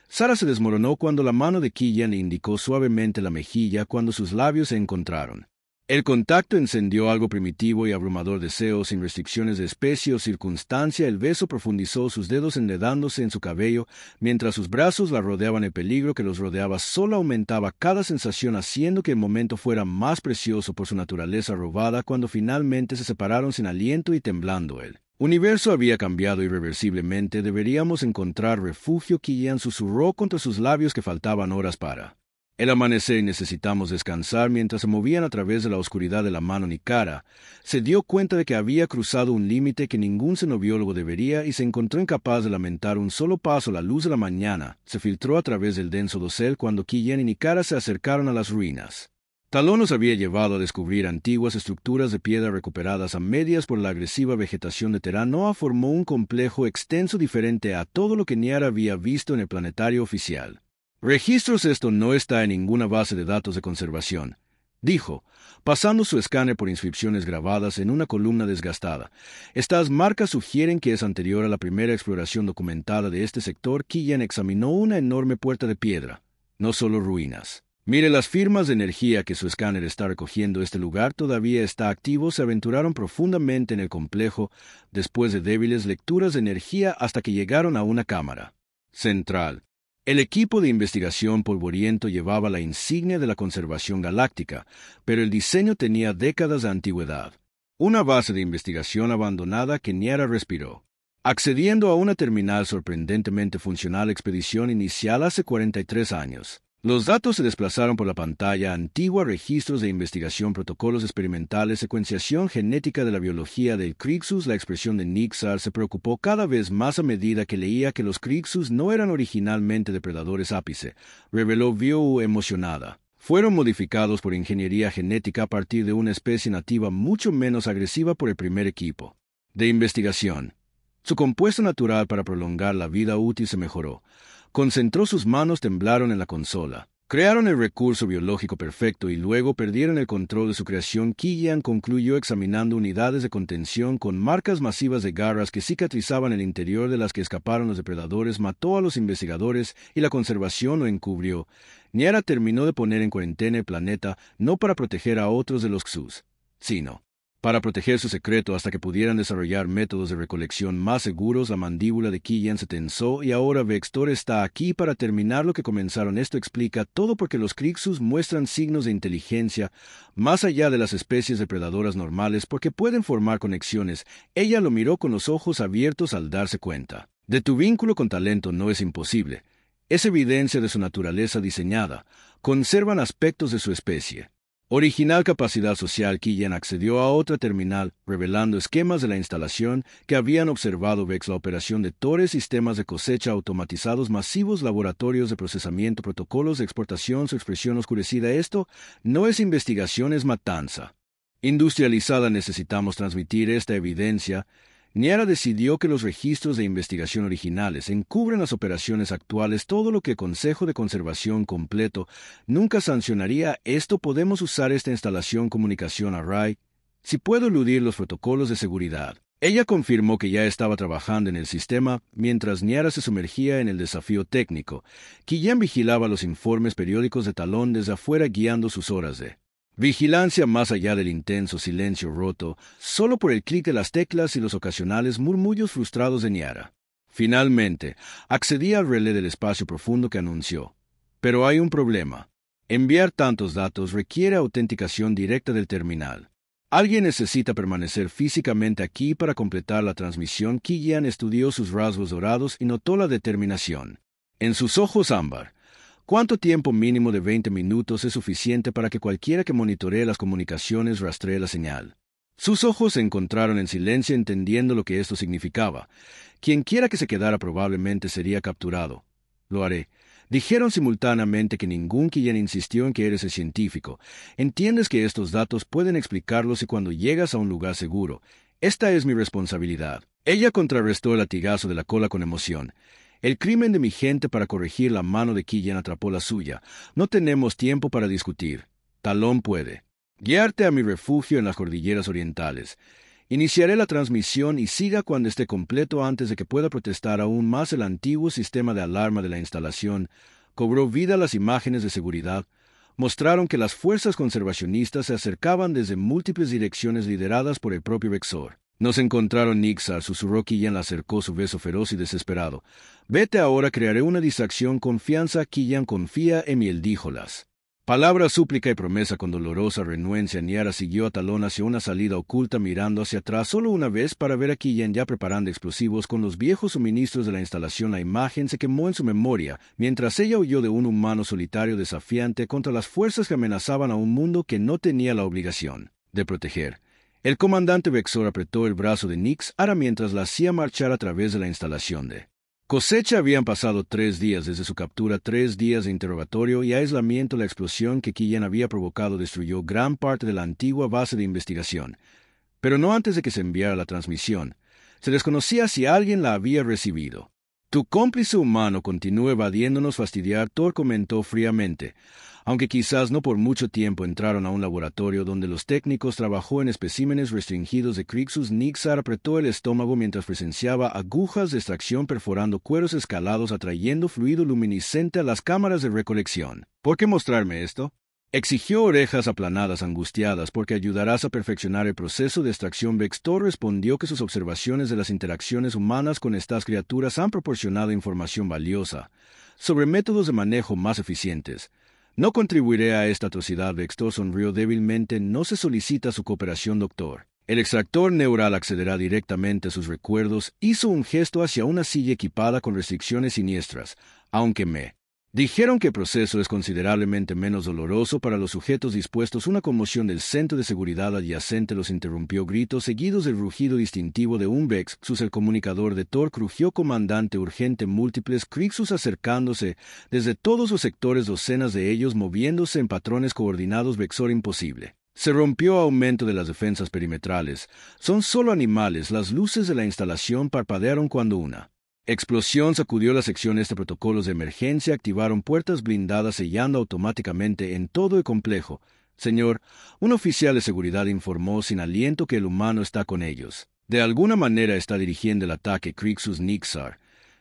Sara se desmoronó cuando la mano de Killian le indicó suavemente la mejilla cuando sus labios se encontraron. El contacto encendió algo primitivo y abrumador deseo, sin restricciones de especie o circunstancia. El beso profundizó, sus dedos enredándose en su cabello, mientras sus brazos la rodeaban. El peligro que los rodeaba solo aumentaba cada sensación, haciendo que el momento fuera más precioso por su naturaleza robada. Cuando finalmente se separaron sin aliento y temblando, el universo había cambiado irreversiblemente. Deberíamos encontrar refugio, Killian susurró contra sus labios que faltaban horas para el amanecer y necesitamos descansar. Mientras se movían a través de la oscuridad de la mano ni cara, se dio cuenta de que había cruzado un límite que ningún xenobiólogo debería y se encontró incapaz de lamentar un solo paso. La luz de la mañana se filtró a través del denso dosel cuando Killian y Nikara se acercaron a las ruinas. Talón nos había llevado a descubrir antiguas estructuras de piedra recuperadas a medias por la agresiva vegetación de Terán. Noah formó un complejo extenso diferente a todo lo que Niara había visto en el planetario oficial. Registros: esto no está en ninguna base de datos de conservación, dijo, pasando su escáner por inscripciones grabadas en una columna desgastada. Estas marcas sugieren que es anterior a la primera exploración documentada de este sector. Killian examinó una enorme puerta de piedra, no solo ruinas. Mire las firmas de energía que su escáner está recogiendo. Este lugar todavía está activo. Se aventuraron profundamente en el complejo después de débiles lecturas de energía hasta que llegaron a una cámara central. El equipo de investigación polvoriento llevaba la insignia de la conservación galáctica, pero el diseño tenía décadas de antigüedad. Una base de investigación abandonada que Niara respiró. Accediendo a una terminal sorprendentemente funcional. Expedición inicial hace 43 años. Los datos se desplazaron por la pantalla antigua: registros de investigación, protocolos experimentales, secuenciación genética de la biología del Crixus. La expresión de Nixar se preocupó cada vez más a medida que leía que los Crixus no eran originalmente depredadores ápice, reveló View emocionada. Fueron modificados por ingeniería genética a partir de una especie nativa mucho menos agresiva por el primer equipo de investigación. Su compuesto natural para prolongar la vida útil se mejoró. Concentró sus manos, temblaron en la consola. Crearon el recurso biológico perfecto y luego perdieron el control de su creación. Killian concluyó examinando unidades de contención con marcas masivas de garras que cicatrizaban el interior de las que escaparon los depredadores. Mató a los investigadores y la conservación lo encubrió. Niara terminó de poner en cuarentena el planeta, no para proteger a otros de los Xus, sino para proteger su secreto hasta que pudieran desarrollar métodos de recolección más seguros. La mandíbula de Killian se tensó y ahora Vextor está aquí para terminar lo que comenzaron. Esto explica todo porque los Crixus muestran signos de inteligencia más allá de las especies depredadoras normales, porque pueden formar conexiones. Ella lo miró con los ojos abiertos al darse cuenta de tu vínculo con talento. No es imposible. Es evidencia de su naturaleza diseñada. Conservan aspectos de su especie. Original capacidad social. Killian accedió a otra terminal, revelando esquemas de la instalación que habían observado Vex: la operación de torres, sistemas de cosecha automatizados masivos, laboratorios de procesamiento, protocolos de exportación. Su expresión oscurecida: esto no es investigación, es matanza industrializada. Necesitamos transmitir esta evidencia. Niara decidió que los registros de investigación originales encubren las operaciones actuales. Todo lo que el Consejo de Conservación completo nunca sancionaría. Esto podemos usar esta instalación comunicación array si puedo eludir los protocolos de seguridad. Ella confirmó que ya estaba trabajando en el sistema mientras Niara se sumergía en el desafío técnico. Killian vigilaba los informes periódicos de Talón desde afuera, guiando sus horas de vigilancia más allá del intenso silencio roto, solo por el clic de las teclas y los ocasionales murmullos frustrados de Niara. Finalmente, accedía al relé del espacio profundo que anunció. Pero hay un problema. Enviar tantos datos requiere autenticación directa del terminal. Alguien necesita permanecer físicamente aquí para completar la transmisión. Killian estudió sus rasgos dorados y notó la determinación en sus ojos ámbar. ¿Cuánto tiempo mínimo de 20 minutos es suficiente para que cualquiera que monitoree las comunicaciones rastree la señal? Sus ojos se encontraron en silencio, entendiendo lo que esto significaba. Quienquiera que se quedara probablemente sería capturado. Lo haré. Dijeron simultáneamente que ningún. Killian insistió en que eres el científico. Entiendes que estos datos pueden explicarlos y cuando llegas a un lugar seguro. Esta es mi responsabilidad. Ella contrarrestó el latigazo de la cola con emoción. El crimen de mi gente para corregir la mano de Killian atrapó la suya. No tenemos tiempo para discutir. Talón puede guiarte a mi refugio en las cordilleras orientales. Iniciaré la transmisión y siga cuando esté completo antes de que pueda protestar aún más el antiguo sistema de alarma de la instalación. Cobró vida las imágenes de seguridad. Mostraron que las fuerzas conservacionistas se acercaban desde múltiples direcciones lideradas por el propio Vexor. Nos encontraron, Nixar, susurró Killian, le acercó su beso feroz y desesperado. Vete ahora, crearé una distracción, confianza, Killian, confía en mí, él díjolas. Palabra, súplica y promesa con dolorosa renuencia, Niara siguió a Talón hacia una salida oculta mirando hacia atrás solo una vez para ver a Killian ya preparando explosivos con los viejos suministros de la instalación. La imagen se quemó en su memoria, mientras ella huyó de un humano solitario desafiante contra las fuerzas que amenazaban a un mundo que no tenía la obligación de proteger. El comandante Vexor apretó el brazo de Nixar mientras la hacía marchar a través de la instalación de cosecha. Habían pasado 3 días desde su captura, 3 días de interrogatorio y aislamiento. La explosión que Killian había provocado destruyó gran parte de la antigua base de investigación, pero no antes de que se enviara la transmisión. Se desconocía si alguien la había recibido. Tu cómplice humano continúa evadiéndonos fastidiar, Thor comentó fríamente. Aunque quizás no por mucho tiempo entraron a un laboratorio donde los técnicos trabajó en especímenes restringidos de Crixus. Nixar apretó el estómago mientras presenciaba agujas de extracción perforando cueros escalados atrayendo fluido luminiscente a las cámaras de recolección. ¿Por qué mostrarme esto? Exigió, orejas aplanadas angustiadas, porque ayudarás a perfeccionar el proceso de extracción. Vextor respondió que sus observaciones de las interacciones humanas con estas criaturas han proporcionado información valiosa sobre métodos de manejo más eficientes. No contribuiré a esta atrocidad. Vextor sonrió débilmente. No se solicita su cooperación, doctor. El extractor neural accederá directamente a sus recuerdos. Hizo un gesto hacia una silla equipada con restricciones siniestras. Aunque me dijeron que el proceso es considerablemente menos doloroso para los sujetos dispuestos. Una conmoción del centro de seguridad adyacente los interrumpió. Gritos seguidos del rugido distintivo de un Vexus. El comunicador de Thor crujió. Comandante urgente, múltiples Crixus acercándose desde todos los sectores, docenas de ellos moviéndose en patrones coordinados. Vexor, imposible. Se rompió. Aumento de las defensas perimetrales. Son solo animales. Las luces de la instalación parpadearon cuando una explosión sacudió la sección. Protocolos de emergencia activaron puertas blindadas sellando automáticamente en todo el complejo. Señor, un oficial de seguridad informó sin aliento que el humano está con ellos. De alguna manera está dirigiendo el ataque. Crixus. Nixar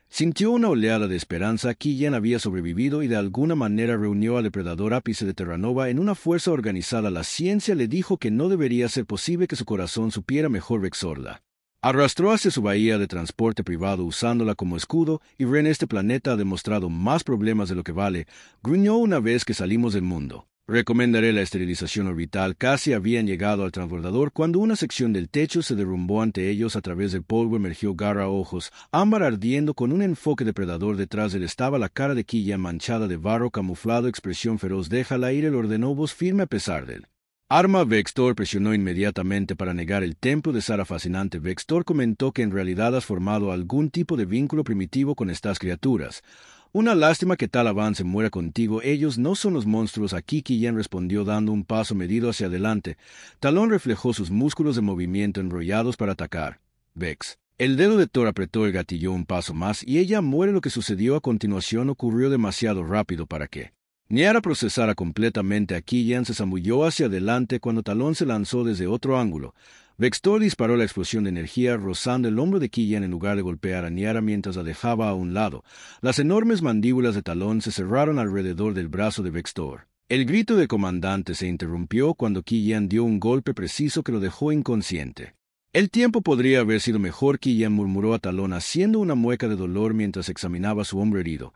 sintió una oleada de esperanza. Killian había sobrevivido y de alguna manera reunió al depredador ápice de Terranova en una fuerza organizada. La ciencia le dijo que no debería ser posible que su corazón supiera mejor. Vexorla arrastró hacia su bahía de transporte privado usándola como escudo. Y Ren, este planeta ha demostrado más problemas de lo que vale. Gruñó una vez que salimos del mundo. Recomendaré la esterilización orbital. Casi habían llegado al transbordador cuando una sección del techo se derrumbó ante ellos. A través del polvo emergió garra ojos, ámbar ardiendo con un enfoque depredador. Detrás de él estaba la cara de Killian manchada de barro camuflado, expresión feroz. Déjala ir, él ordenó, voz firme a pesar de él. Arma. Vextor presionó inmediatamente para negar el templo de Sara. Fascinante. Vextor comentó que en realidad has formado algún tipo de vínculo primitivo con estas criaturas. Una lástima que tal avance muera contigo. Ellos no son los monstruos aquí. Killian respondió dando un paso medido hacia adelante. Talón reflejó sus músculos de movimiento enrollados para atacar. Vex. El dedo de Thor apretó el gatillo un paso más y ella muere. Lo que sucedió a continuación ocurrió demasiado rápido para que Niara procesara completamente. A Killian se zambulló hacia adelante cuando Talón se lanzó desde otro ángulo. Vextor disparó la explosión de energía rozando el hombro de Killian en lugar de golpear a Niara mientras la dejaba a un lado. Las enormes mandíbulas de Talón se cerraron alrededor del brazo de Vextor. El grito del comandante se interrumpió cuando Killian dio un golpe preciso que lo dejó inconsciente. El tiempo podría haber sido mejor, Killian murmuró a Talón haciendo una mueca de dolor mientras examinaba su hombro herido.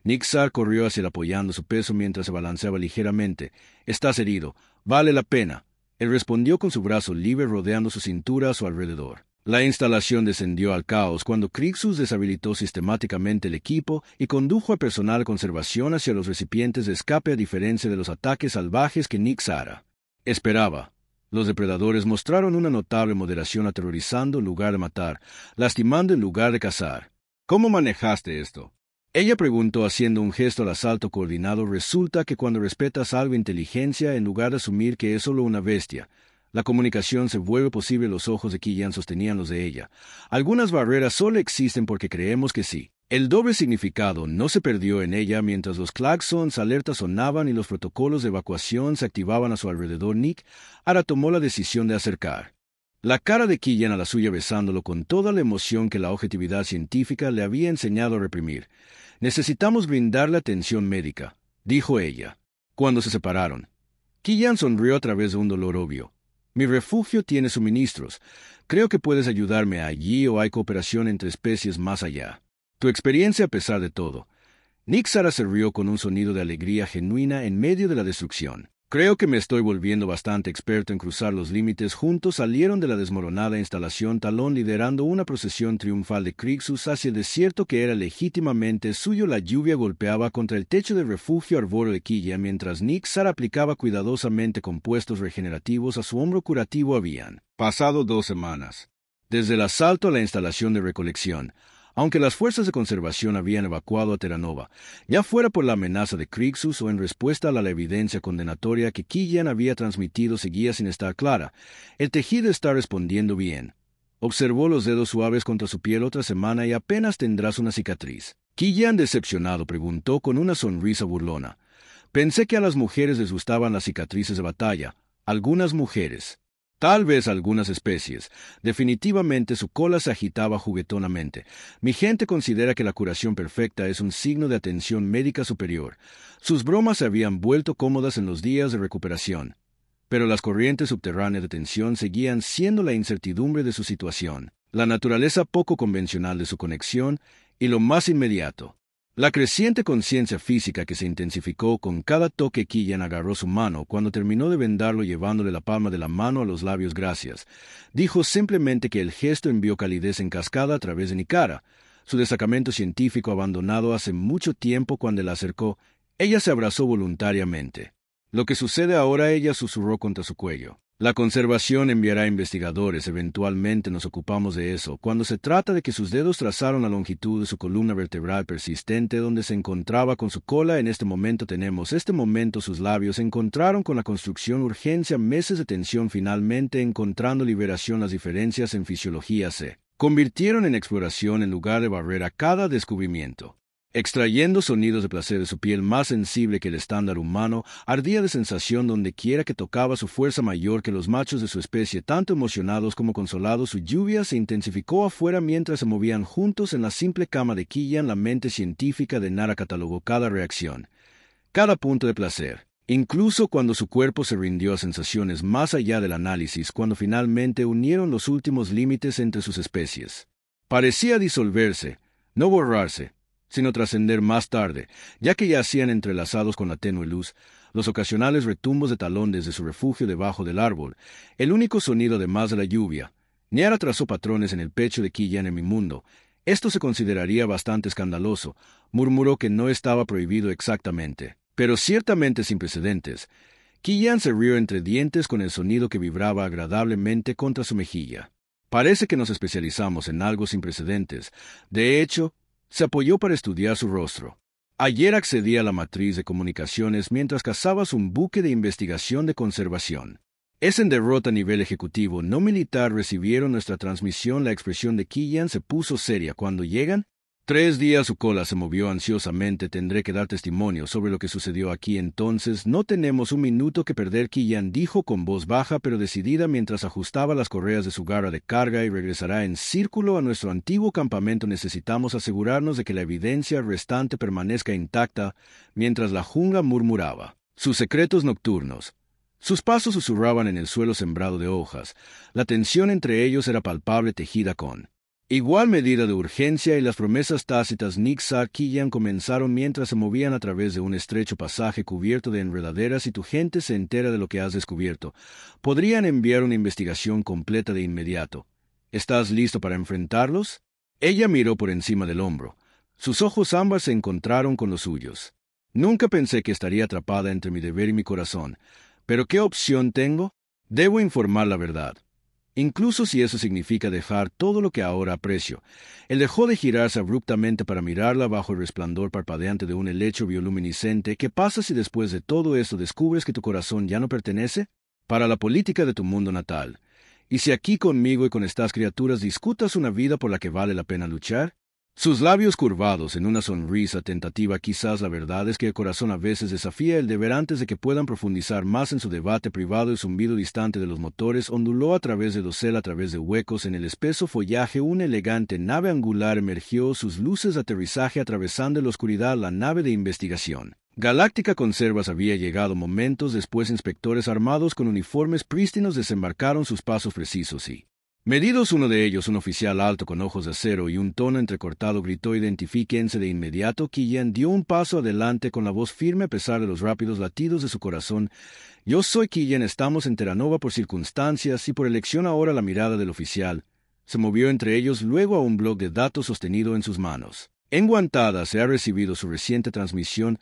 Nixar corrió hacia él apoyando su peso mientras se balanceaba ligeramente. Estás herido. Vale la pena. Él respondió con su brazo libre rodeando su cintura a su alrededor. La instalación descendió al caos cuando Crixus deshabilitó sistemáticamente el equipo y condujo al personal de conservación hacia los recipientes de escape. A diferencia de los ataques salvajes que Nixar esperaba, los depredadores mostraron una notable moderación, aterrorizando en lugar de matar, lastimando en lugar de cazar. ¿Cómo manejaste esto? Ella preguntó haciendo un gesto al asalto coordinado. Resulta que cuando respetas algo inteligencia en lugar de asumir que es solo una bestia, La comunicación se vuelve posible. Los ojos de Killian sostenían los de ella. Algunas barreras solo existen porque creemos que sí. El doble significado no se perdió en ella mientras los claxons alertas sonaban y los protocolos de evacuación se activaban a su alrededor. Nick ahora tomó la decisión de acercar la cara de Killian a la suya, besándolo con toda la emoción que la objetividad científica le había enseñado a reprimir. «Necesitamos brindarle atención médica», dijo ella. Cuando se separaron, Killian sonrió a través de un dolor obvio. «Mi refugio tiene suministros. Creo que puedes ayudarme allí o hay cooperación entre especies más allá. Tu experiencia a pesar de todo». Nick Sara se rió con un sonido de alegría genuina en medio de la destrucción. «Creo que me estoy volviendo bastante experto en cruzar los límites». Juntos salieron de la desmoronada instalación Talón liderando una procesión triunfal de Crixus hacia el desierto que era legítimamente suyo. La lluvia golpeaba contra el techo del refugio arbóreo de Killian mientras Nick Sara aplicaba cuidadosamente compuestos regenerativos a su hombro curativo. Habían pasado 2 semanas desde el asalto a la instalación de recolección. Aunque las fuerzas de conservación habían evacuado a Terra Nova, ya fuera por la amenaza de Crixus o en respuesta a la evidencia condenatoria que Killian había transmitido, seguía sin estar clara. «El tejido está respondiendo bien». Observó los dedos suaves contra su piel. «Otra semana y apenas tendrás una cicatriz». Killian, decepcionado, preguntó con una sonrisa burlona. «Pensé que a las mujeres les gustaban las cicatrices de batalla». «Algunas mujeres. Tal vez algunas especies». Definitivamente su cola se agitaba juguetonamente. «Mi gente considera que la curación perfecta es un signo de atención médica superior». Sus bromas se habían vuelto cómodas en los días de recuperación. Pero las corrientes subterráneas de tensión seguían siendo la incertidumbre de su situación, la naturaleza poco convencional de su conexión y lo más inmediato, la creciente conciencia física que se intensificó con cada toque. Killian agarró su mano cuando terminó de vendarlo, llevándole la palma de la mano a los labios. «Gracias». Dijo simplemente que el gesto envió calidez en cascada a través de Nicara, su destacamento científico abandonado hace mucho tiempo. Cuando la acercó, ella se abrazó voluntariamente. «Lo que sucede ahora», ella susurró contra su cuello. «La conservación enviará investigadores. Eventualmente nos ocupamos de eso». Cuando se trata de que sus dedos trazaron la longitud de su columna vertebral persistente donde se encontraba con su cola. «En este momento tenemos este momento». Sus labios se encontraron con la construcción urgencia. Meses de tensión finalmente encontrando liberación. Las diferencias en fisiología se convirtieron en exploración en lugar de barrera. Cada descubrimiento, extrayendo sonidos de placer de su piel más sensible que el estándar humano, ardía de sensación donde quiera que tocaba. Su fuerza mayor que los machos de su especie, tanto emocionados como consolados. Su lluvia se intensificó afuera mientras se movían juntos en la simple cama de Killian. La mente científica de Nara catalogó cada reacción, cada punto de placer, incluso cuando su cuerpo se rindió a sensaciones más allá del análisis. Cuando finalmente unieron los últimos límites entre sus especies, parecía disolverse, no borrarse, sino trascender más tarde, ya que yacían entrelazados con la tenue luz, los ocasionales retumbos de Talón desde su refugio debajo del árbol, el único sonido además de la lluvia. Niara trazó patrones en el pecho de Killian. «En mi mundo, esto se consideraría bastante escandaloso», murmuró, que no estaba prohibido exactamente, pero ciertamente sin precedentes. Killian se rió entre dientes con el sonido que vibraba agradablemente contra su mejilla. «Parece que nos especializamos en algo sin precedentes. De hecho», se apoyó para estudiar su rostro. «Ayer accedí a la matriz de comunicaciones mientras cazabas un buque de investigación de conservación. Es en derrota a nivel ejecutivo, no militar. Recibieron nuestra transmisión». La expresión de Killian se puso seria. «¿Cuándo llegan?» 3 días». Su cola se movió ansiosamente. «Tendré que dar testimonio sobre lo que sucedió aquí». «Entonces no tenemos un minuto que perder», Killian dijo con voz baja pero decidida mientras ajustaba las correas de su garra de carga. «Y regresará en círculo a nuestro antiguo campamento. Necesitamos asegurarnos de que la evidencia restante permanezca intacta». Mientras la jungla murmuraba sus secretos nocturnos, sus pasos susurraban en el suelo sembrado de hojas. La tensión entre ellos era palpable, tejida con igual medida de urgencia, y las promesas tácitas. Nick Sara y Killian comenzaron mientras se movían a través de un estrecho pasaje cubierto de enredaderas. «Si tu gente se entera de lo que has descubierto, podrían enviar una investigación completa de inmediato. ¿Estás listo para enfrentarlos?» Ella miró por encima del hombro. Sus ojos ámbar se encontraron con los suyos. «Nunca pensé que estaría atrapada entre mi deber y mi corazón. Pero ¿qué opción tengo? Debo informar la verdad, incluso si eso significa dejar todo lo que ahora aprecio». Él dejó de girarse abruptamente para mirarla bajo el resplandor parpadeante de un helecho bioluminiscente. «¿Qué pasa si después de todo esto descubres que tu corazón ya no pertenece?» para la política de tu mundo natal. ¿Y si aquí conmigo y con estas criaturas discutas una vida por la que vale la pena luchar? Sus labios curvados en una sonrisa tentativa. Quizás la verdad es que el corazón a veces desafía el deber antes de que puedan profundizar más en su debate privado. El zumbido distante de los motores onduló a través del dosel, a través de huecos en el espeso follaje. Una elegante nave angular emergió, sus luces de aterrizaje atravesando la oscuridad. La nave de investigación Galáctica Conservas había llegado. Momentos después, inspectores armados con uniformes prístinos desembarcaron, sus pasos precisos y medidos. Uno de ellos, un oficial alto con ojos de acero y un tono entrecortado, gritó: «Identifíquense de inmediato». Killian dio un paso adelante con la voz firme a pesar de los rápidos latidos de su corazón. «Yo soy Killian, estamos en Terranova por circunstancias y por elección». Ahora la mirada del oficial se movió entre ellos, luego a un bloc de datos sostenido en sus manos. «Enguantada, se ha recibido su reciente transmisión.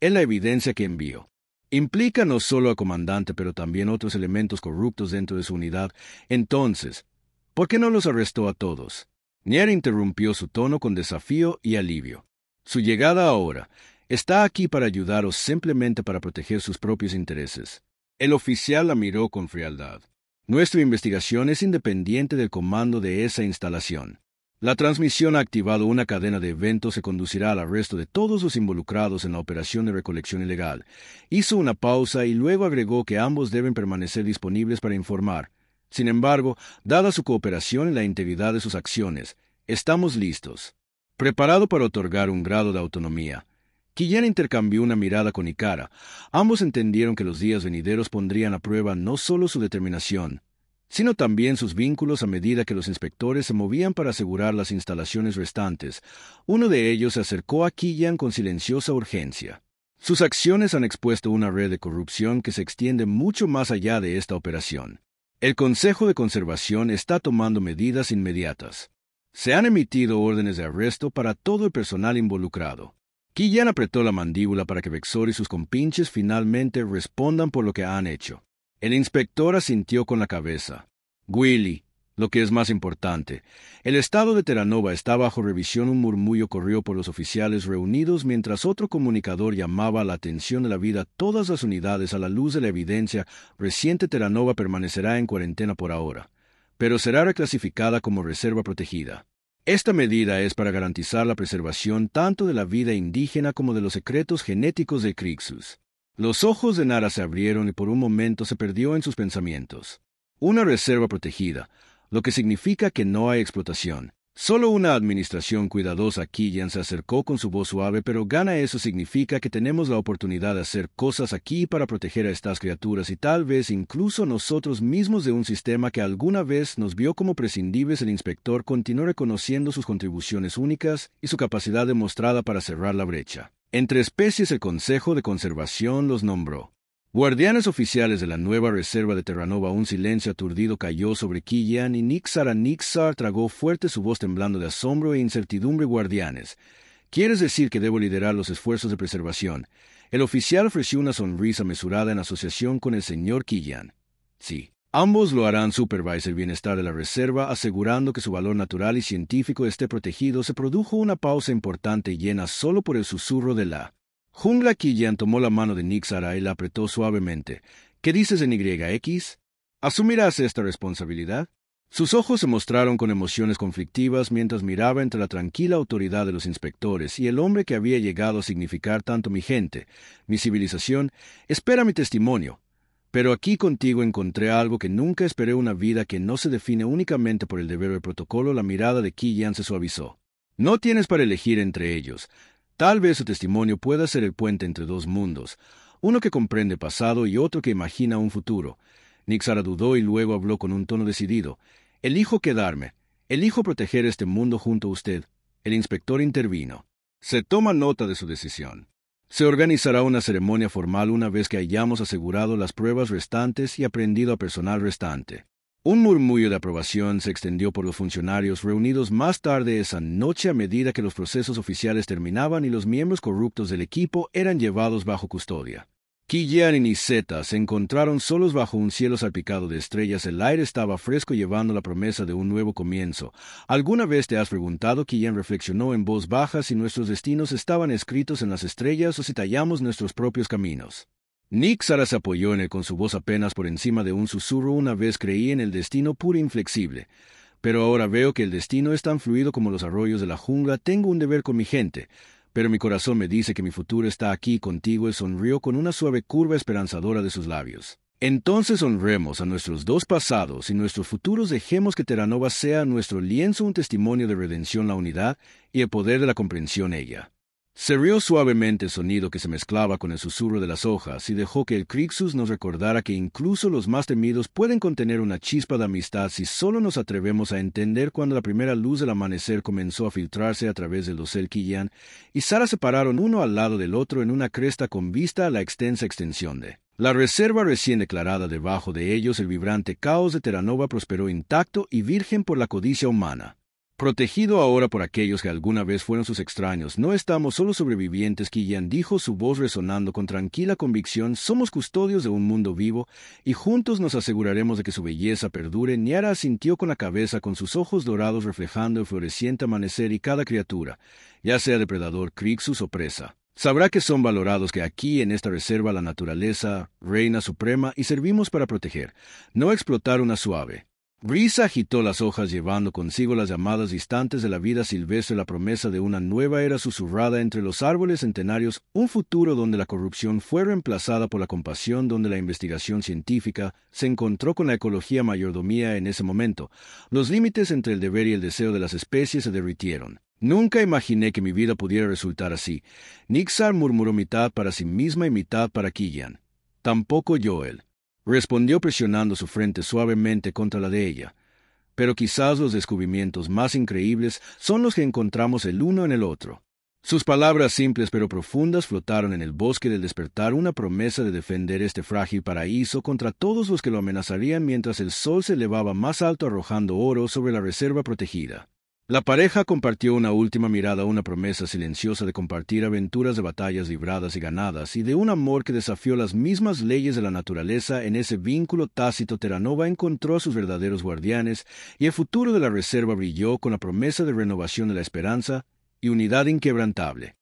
Es la evidencia que envío. Implica no solo al comandante, pero también otros elementos corruptos dentro de su unidad. Entonces, ¿por qué no los arrestó a todos?» Nier interrumpió, su tono con desafío y alivio. «Su llegada ahora está aquí para ayudar o simplemente para proteger sus propios intereses». El oficial la miró con frialdad. «Nuestra investigación es independiente del comando de esa instalación. La transmisión ha activado una cadena de eventos que conducirá al arresto de todos los involucrados en la operación de recolección ilegal». Hizo una pausa y luego agregó que ambos deben permanecer disponibles para informar. «Sin embargo, dada su cooperación y la integridad de sus acciones, estamos listos». Preparado para otorgar un grado de autonomía, Killian intercambió una mirada con Ikara. Ambos entendieron que los días venideros pondrían a prueba no solo su determinación, sino también sus vínculos a medida que los inspectores se movían para asegurar las instalaciones restantes. Uno de ellos se acercó a Killian con silenciosa urgencia. «Sus acciones han expuesto una red de corrupción que se extiende mucho más allá de esta operación. El Consejo de Conservación está tomando medidas inmediatas. Se han emitido órdenes de arresto para todo el personal involucrado». Killian apretó la mandíbula para que Vexor y sus compinches finalmente respondan por lo que han hecho. El inspector asintió con la cabeza. «Willy, lo que es más importante, el estado de Terranova está bajo revisión». Un murmullo corrió por los oficiales reunidos mientras otro comunicador llamaba la atención de la vida. «Todas las unidades, a la luz de la evidencia reciente, Terranova permanecerá en cuarentena por ahora, pero será reclasificada como reserva protegida. Esta medida es para garantizar la preservación tanto de la vida indígena como de los secretos genéticos de Crixus». Los ojos de Nara se abrieron y por un momento se perdió en sus pensamientos. Una reserva protegida, lo que significa que no hay explotación. Solo una administración cuidadosa. Killian se acercó con su voz suave. «Pero Gana, eso significa que tenemos la oportunidad de hacer cosas aquí para proteger a estas criaturas y tal vez incluso nosotros mismos de un sistema que alguna vez nos vio como prescindibles». El inspector continuó reconociendo sus contribuciones únicas y su capacidad demostrada para cerrar la brecha entre especies. El Consejo de Conservación los nombró guardianes oficiales de la nueva reserva de Terranova. Un silencio aturdido cayó sobre Killian y Nixar. Nixar tragó fuerte, su voz temblando de asombro e incertidumbre. «Guardianes, ¿quieres decir que debo liderar los esfuerzos de preservación?» El oficial ofreció una sonrisa mesurada en asociación con el señor Killian. «Sí. Ambos lo harán. Supervise el bienestar de la reserva, asegurando que su valor natural y científico esté protegido». Se produjo una pausa importante llena solo por el susurro de la jungla. Killian tomó la mano de Nixara y la apretó suavemente. «¿Qué dices en YX? ¿Asumirás esta responsabilidad?» Sus ojos se mostraron con emociones conflictivas mientras miraba entre la tranquila autoridad de los inspectores y el hombre que había llegado a significar tanto. «Mi gente, mi civilización, espera mi testimonio. Pero aquí contigo encontré algo que nunca esperé, una vida que no se define únicamente por el deber del protocolo». La mirada de Killian se suavizó. «No tienes para elegir entre ellos. Tal vez su testimonio pueda ser el puente entre dos mundos, uno que comprende pasado y otro que imagina un futuro». Nixara dudó y luego habló con un tono decidido. «Elijo quedarme. Elijo proteger este mundo junto a usted». El inspector intervino. «Se toma nota de su decisión. Se organizará una ceremonia formal una vez que hayamos asegurado las pruebas restantes y aprendido a personal restante». Un murmullo de aprobación se extendió por los funcionarios reunidos más tarde esa noche a medida que los procesos oficiales terminaban y los miembros corruptos del equipo eran llevados bajo custodia. Killian y Niseta se encontraron solos bajo un cielo salpicado de estrellas. El aire estaba fresco, llevando la promesa de un nuevo comienzo. «¿Alguna vez te has preguntado?» Killian reflexionó en voz baja, «si nuestros destinos estaban escritos en las estrellas o si tallamos nuestros propios caminos?» Nick Sara se apoyó en él con su voz apenas por encima de un susurro. Una vez creí en el destino puro e inflexible, pero ahora veo que el destino es tan fluido como los arroyos de la jungla. Tengo un deber con mi gente, pero mi corazón me dice que mi futuro está aquí contigo. Él sonrió con una suave curva esperanzadora de sus labios. Entonces honremos a nuestros dos pasados y nuestros futuros. Dejemos que Terra Nova sea nuestro lienzo, un testimonio de redención, la unidad y el poder de la comprensión. Ella se rió suavemente, el sonido que se mezclaba con el susurro de las hojas, y dejó que el Crixus nos recordara que incluso los más temidos pueden contener una chispa de amistad si solo nos atrevemos a entender. Cuando la primera luz del amanecer comenzó a filtrarse a través del dosel, Killian y Sara se pararon uno al lado del otro en una cresta con vista a la extensa extensión de la reserva recién declarada. Debajo de ellos el vibrante caos de Terra Nova prosperó intacto y virgen por la codicia humana. Protegido ahora por aquellos que alguna vez fueron sus extraños. No estamos solo sobrevivientes, Killian dijo, su voz resonando con tranquila convicción. Somos custodios de un mundo vivo, y juntos nos aseguraremos de que su belleza perdure. Niara asintió con la cabeza, con sus ojos dorados reflejando el floreciente amanecer, y cada criatura, ya sea depredador, Crixus o presa, sabrá que son valorados, que aquí en esta reserva la naturaleza reina suprema y servimos para proteger, no explotar. Una suave brisa agitó las hojas, llevando consigo las llamadas distantes de la vida silvestre, la promesa de una nueva era susurrada entre los árboles centenarios, un futuro donde la corrupción fue reemplazada por la compasión, donde la investigación científica se encontró con la ecología mayordomía. En ese momento, los límites entre el deber y el deseo de las especies se derritieron. Nunca imaginé que mi vida pudiera resultar así. Niksar murmuró, mitad para sí misma y mitad para Killian. Tampoco yo, él respondió, presionando su frente suavemente contra la de ella. Pero quizás los descubrimientos más increíbles son los que encontramos el uno en el otro. Sus palabras simples pero profundas flotaron en el bosque del despertar, una promesa de defender este frágil paraíso contra todos los que lo amenazarían, mientras el sol se elevaba más alto arrojando oro sobre la reserva protegida. La pareja compartió una última mirada, una promesa silenciosa de compartir aventuras, de batallas libradas y ganadas, y de un amor que desafió las mismas leyes de la naturaleza. En ese vínculo tácito, Terra Nova encontró a sus verdaderos guardianes, y el futuro de la reserva brilló con la promesa de renovación de la esperanza y unidad inquebrantable.